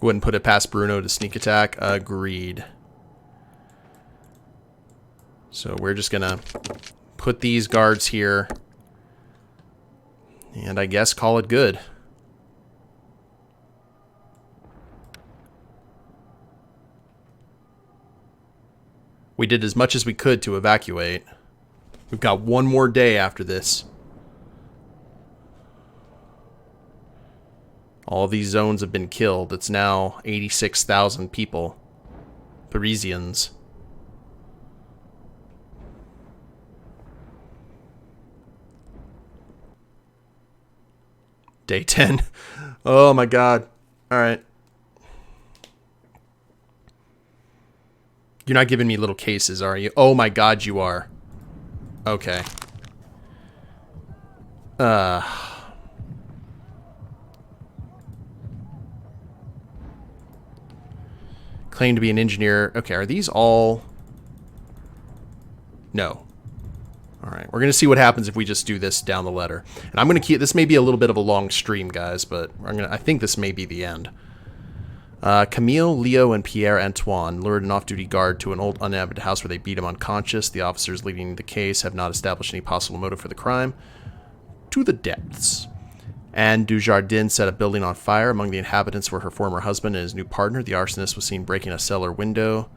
A: Wouldn't put it past Bruno to sneak attack. Agreed. So we're just going to put these guards here. And I guess call it good. We did as much as we could to evacuate. We've got 1 more day after this. All these zones have been killed. It's now 86,000 people. Parisians. Day 10. Oh my god. Alright. You're not giving me little cases, are you? Oh my god, you are. Okay. Claim to be an engineer. Okay, are these all... No. Alright, we're going to see what happens if we just do this down the letter. And I'm going to keep... This may be a little bit of a long stream, guys, but I think this may be the end. Camille, Leo, and Pierre-Antoine lured an off-duty guard to an old uninhabited house where they beat him unconscious. The officers leading the case have not established any possible motive for the crime. To the depths. Anne Dujardin set a building on fire. Among the inhabitants were her former husband and his new partner. The arsonist was seen breaking a cellar window.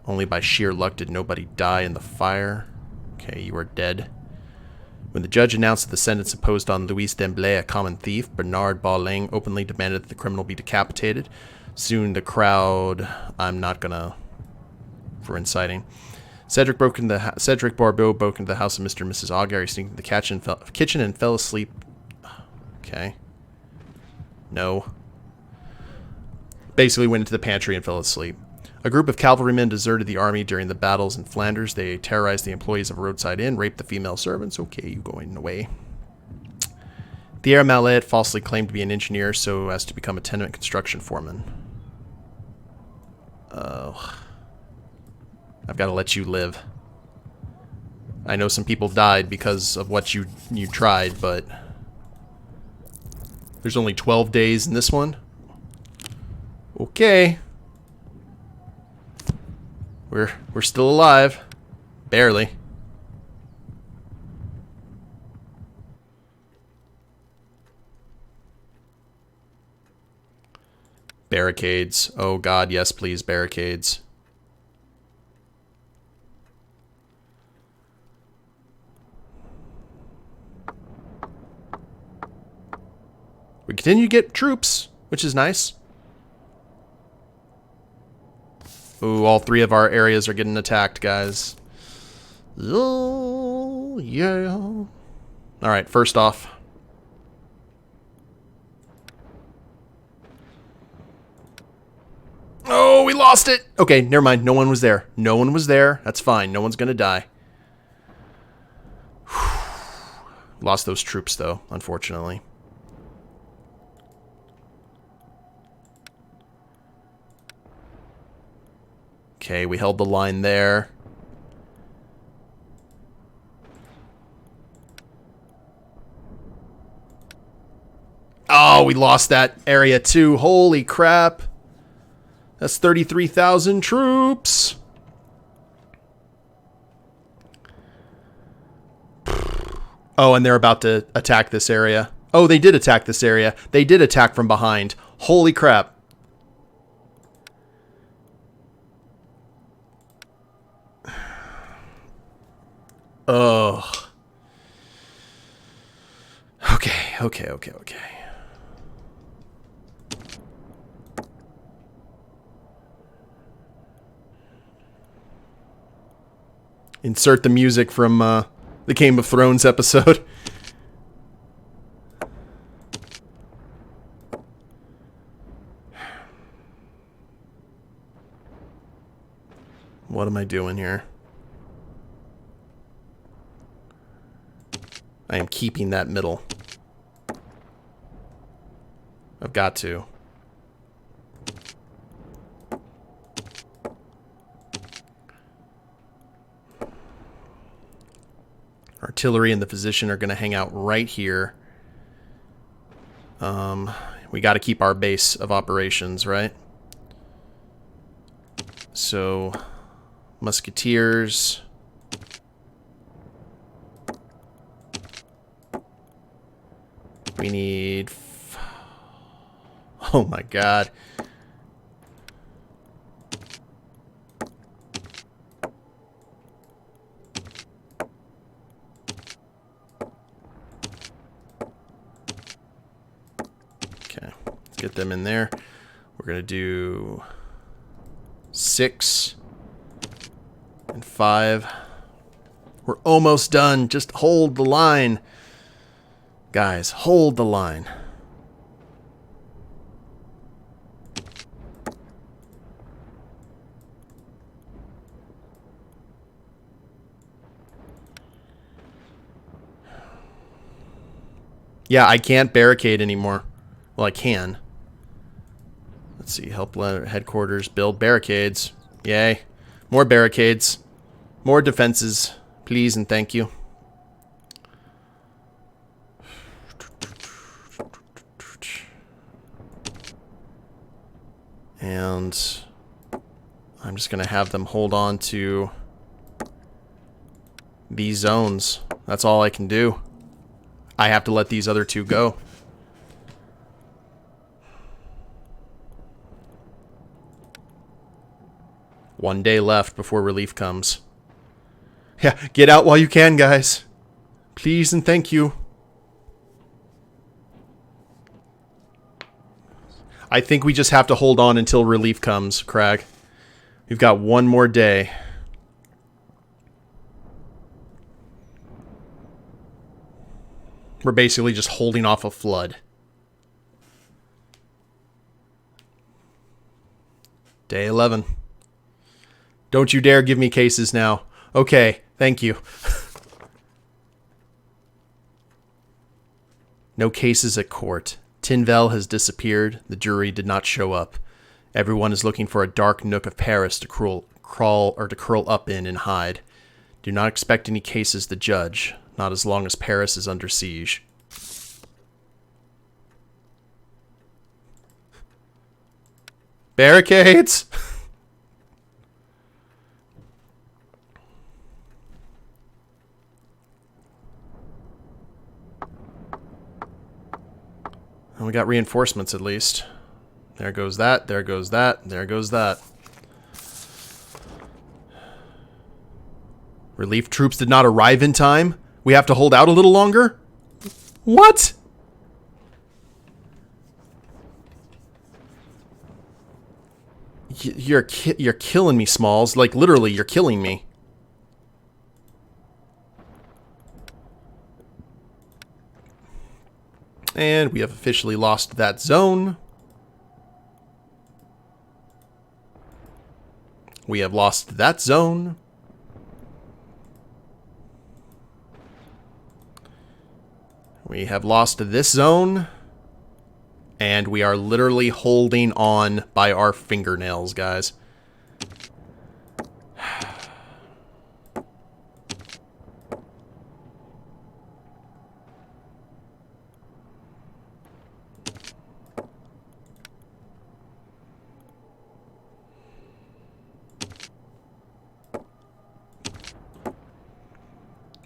A: Only by sheer luck did nobody die in the fire. Okay, you are dead. When the judge announced the sentence imposed on Louis Demblay, a common thief, Bernard Balling openly demanded that the criminal be decapitated. Soon the crowd... I'm not gonna... for inciting. Cedric Barbeau broke into the house of Mr. and Mrs. Auger. He sneaked into the kitchen and fell asleep. Okay. No. Basically went into the pantry and fell asleep. A group of cavalrymen deserted the army during the battles in Flanders. They terrorized the employees of a roadside inn, raped the female servants. Okay, you going away. Pierre Mallet falsely claimed to be an engineer so as to become a tenement construction foreman. Oh. I've got to let you live. I know some people died because of what you tried, but... There's only 12 days in this one? Okay. We're still alive. Barely. Barricades. Oh god, yes please, barricades. We continue to get troops, which is nice. Ooh, all three of our areas are getting attacked, guys. Oh, yeah. Alright, first off. Oh, we lost it! Okay, never mind. No one was there. No one was there. That's fine. No one's gonna die. Lost those troops, though, unfortunately. Okay, we held the line there. Oh, we lost that area too. Holy crap. That's 33,000 troops. Oh, and they're about to attack this area. Oh, they did attack this area. They did attack from behind. Holy crap. Oh. Okay. Insert the music from the Game of Thrones episode. What am I doing here? I am keeping that middle. I've got to. Artillery and the physician are going to hang out right here. We got to keep our base of operations, right? So, musketeers. We need... Oh my god. Okay, let's get them in there. We're gonna do 6 and 5. We're almost done. Just hold the line. Guys, hold the line. Yeah, I can't barricade anymore. Well, I can. Let's see. Help headquarters build barricades. Yay. More barricades. More defenses. Please and thank you. And I'm just going to have them hold on to these zones. That's all I can do. I have to let these other two go. One day left before relief comes. Yeah, get out while you can, guys. Please and thank you. I think we just have to hold on until relief comes, Crag. We've got one more day. We're basically just holding off a flood. Day 11. Don't you dare give me cases now. Okay, thank you. No cases at court. Tinvel has disappeared. The jury did not show up. Everyone is looking for a dark nook of Paris to curl up in and hide. Do not expect any cases to judge, not as long as Paris is under siege. Barricades! And we got reinforcements at least. There goes that, there goes that, there goes that. Relief troops did not arrive in time? We have to hold out a little longer? What? You're killing me, Smalls. Like, literally, you're killing me. And we have officially lost that zone. We have lost that zone. We have lost this zone. And we are literally holding on by our fingernails, guys.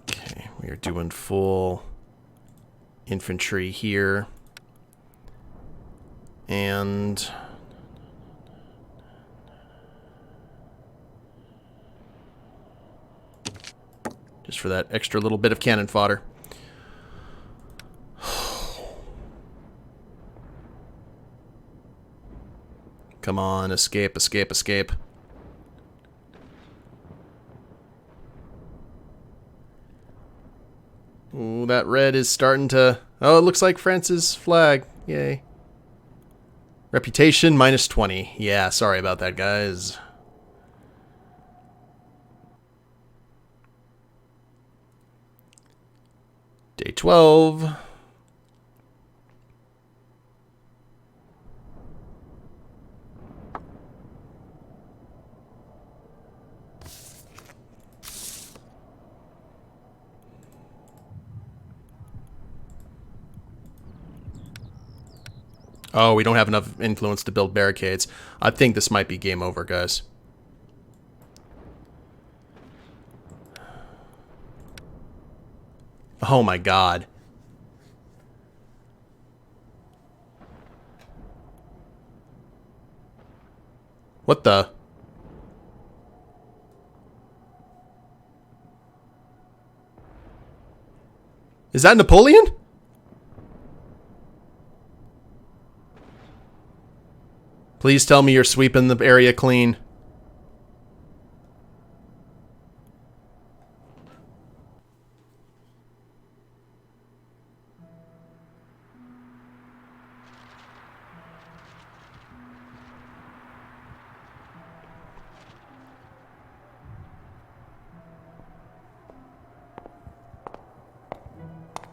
A: Okay, we are doing full infantry here. And just for that extra little bit of cannon fodder. Come on, escape, escape, escape. Ooh, that red is starting to... Oh, it looks like France's flag. Yay. Reputation, minus 20. Yeah, sorry about that, guys. Day 12. Oh, we don't have enough influence to build barricades. I think this might be game over, guys. Oh my god. What the? Is that Napoleon? Please tell me you're sweeping the area clean.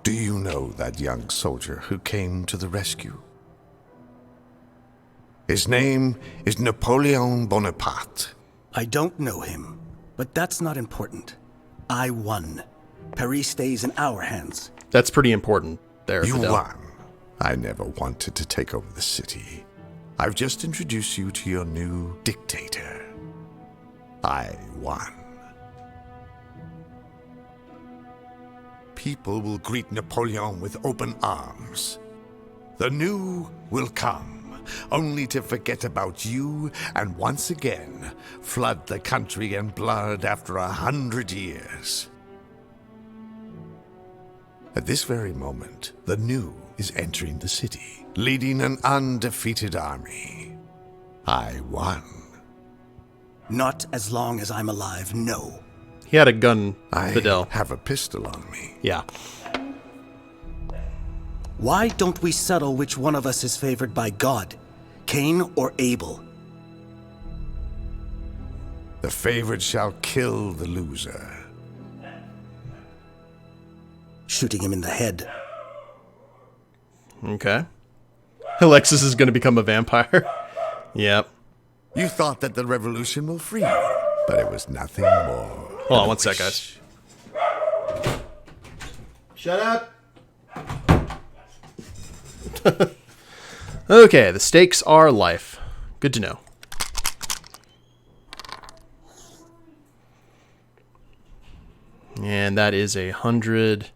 F: Do Do you know that young soldier who came to the rescue? His name is Napoleon Bonaparte.
C: I don't know him, but that's not important. I won. Paris stays in our hands.
A: That's pretty important there,
F: You
A: Fidel.
F: won. I never wanted to take over the city. I've just introduced you to your new dictator. I won. People will greet Napoleon with open arms. The new will come, only to forget about you and once again flood the country in blood after 100 years. At this very moment, the new is entering the city, leading an undefeated army. I won.
C: Not as long as I'm alive, no.
A: He had a gun,
F: I
A: Fidel.
F: have a pistol on me.
A: Yeah.
C: Why don't we settle which one of us is favored by God? Cain or Abel?
F: The favored shall kill the loser.
C: Shooting him in the head.
A: Okay. Alexis is going to become a vampire. Yep.
F: You thought that the revolution will free you, but it was nothing more.
A: Hold on one sec, guys.
D: Shut up.
A: Okay, the stakes are life. Good to know. And that is 100.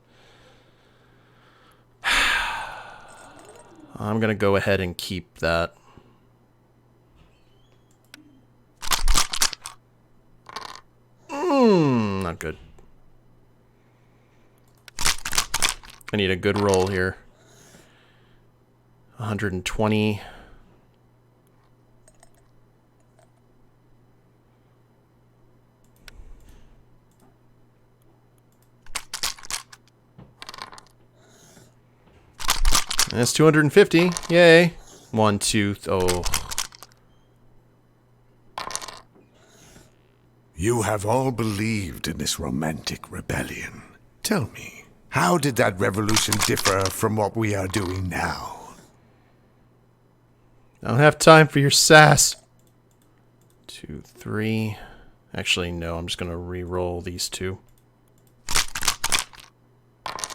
A: I'm going to go ahead and keep that. Not good. I need a good roll here. 120. That's 250. Yay. 1, 2, oh.
F: You have all believed in this romantic rebellion. Tell me, how did that revolution differ from what we are doing now?
A: I don't have time for your sass. 2, 3. Actually, no, I'm just going to re-roll these two.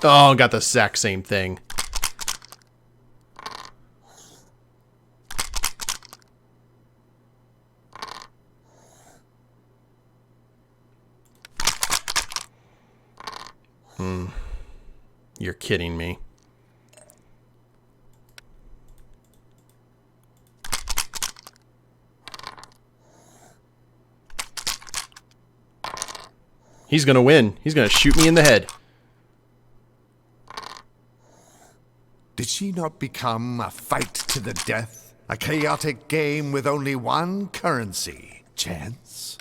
A: Oh, got the exact same thing. You're kidding me. He's gonna win. He's gonna shoot me in the head.
F: Did she not become a fight to the death? A chaotic game with only one currency, chance?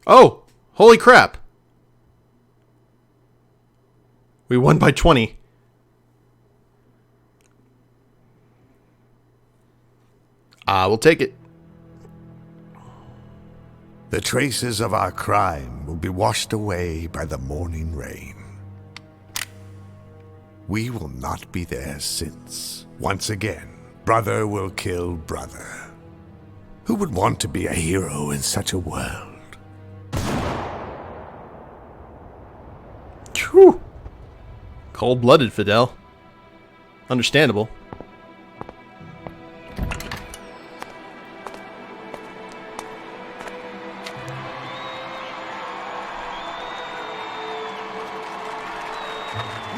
A: Oh, holy crap. We won by 20. We'll take it.
F: The traces of our crime will be washed away by the morning rain. We will not be there since, once again, brother will kill brother. Who would want to be a hero in such a world?
A: Whew. Cold-blooded, Fidel. Understandable.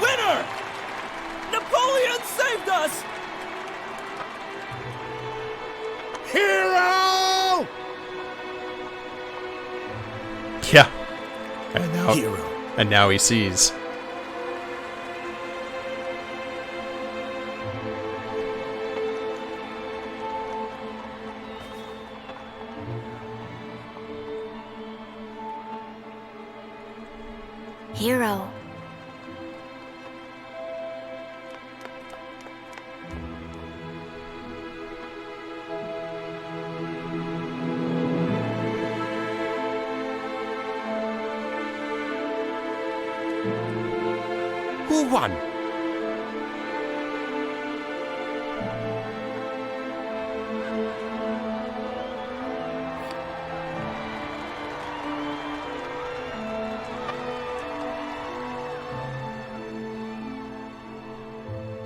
C: Winner! Napoleon saved us!
F: Hero!
A: Yeah. And now,
C: Hero.
A: and now he sees.
B: Hero.
E: Who won?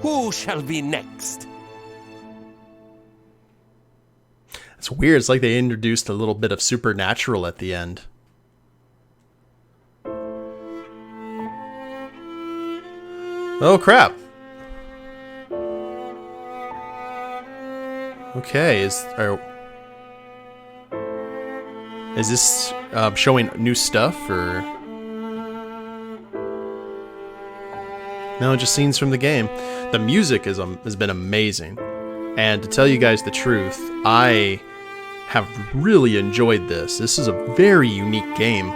E: Who shall be next?
A: It's weird. It's like they introduced a little bit of supernatural at the end. Oh, crap. Okay, is this showing new stuff, or... No, just scenes from the game. The music has been amazing. And to tell you guys the truth, I have really enjoyed this. This is a very unique game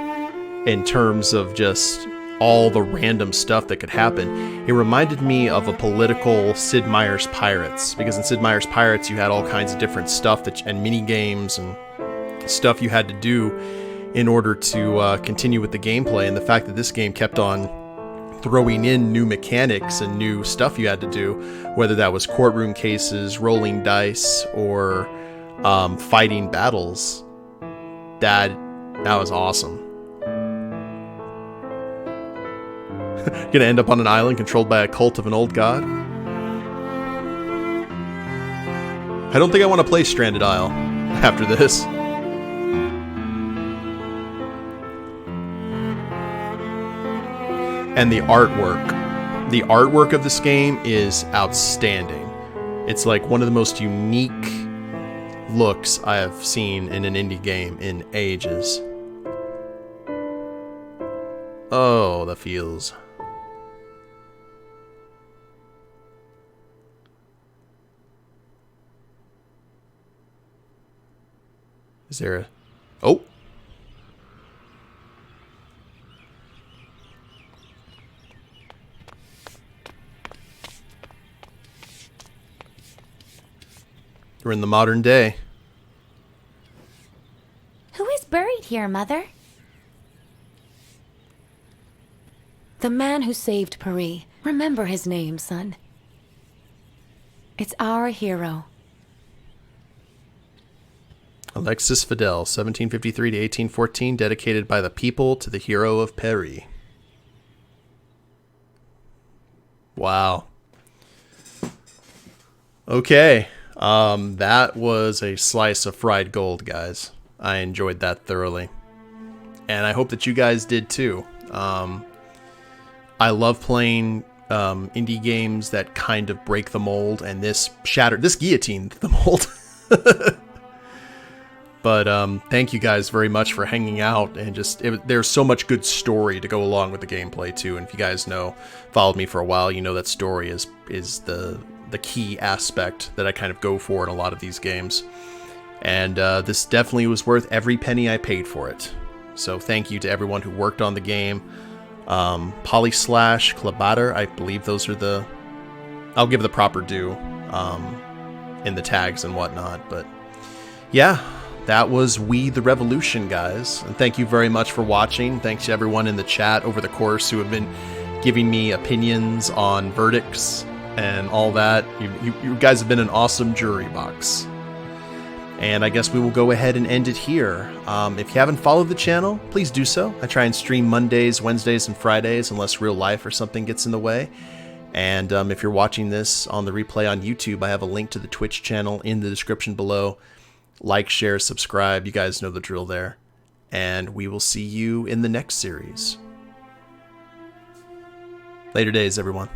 A: in terms of just all the random stuff that could happen. It reminded me of a political Sid Meier's Pirates, because in Sid Meier's Pirates you had all kinds of different stuff and mini games and stuff you had to do in order to continue with the gameplay. And the fact that this game kept on throwing in new mechanics and new stuff you had to do, whether that was courtroom cases, rolling dice, or fighting battles, that was awesome. Gonna end up on an island controlled by a cult of an old god. I don't think I want to play Stranded Isle after this. And the artwork of this game is outstanding. It's like one of the most unique looks I have seen in an indie game in ages. Oh, the feels. Is there a... Oh! We're in the modern day.
B: Who is buried here, Mother? The man who saved Paris. Remember his name, son. It's our hero.
A: Alexis Fidel, 1753 to 1814, dedicated by the people to the hero of Paris. Wow. Okay. That was a slice of fried gold, guys. I enjoyed that thoroughly. And I hope that you guys did too. I love playing indie games that kind of break the mold, and this guillotined the mold. But thank you guys very much for hanging out, and there's so much good story to go along with the gameplay too. And if you guys followed me for a while, you know that story is the key aspect that I kind of go for in a lot of these games. And this definitely was worth every penny I paid for it. So thank you to everyone who worked on the game. Polyslash, Klabater, I believe those are I'll give the proper due in the tags and whatnot. But yeah, that was We the Revolution, guys. And thank you very much for watching. Thanks to everyone in the chat over the course who have been giving me opinions on verdicts and all that. You guys have been an awesome jury box. And I guess we will go ahead and end it here. If you haven't followed the channel, please do so. I try and stream Mondays, Wednesdays, and Fridays unless real life or something gets in the way. And if you're watching this on the replay on YouTube, I have a link to the Twitch channel in the description below. Like, share, subscribe. You guys know the drill there. And we will see you in the next series. Later days, everyone.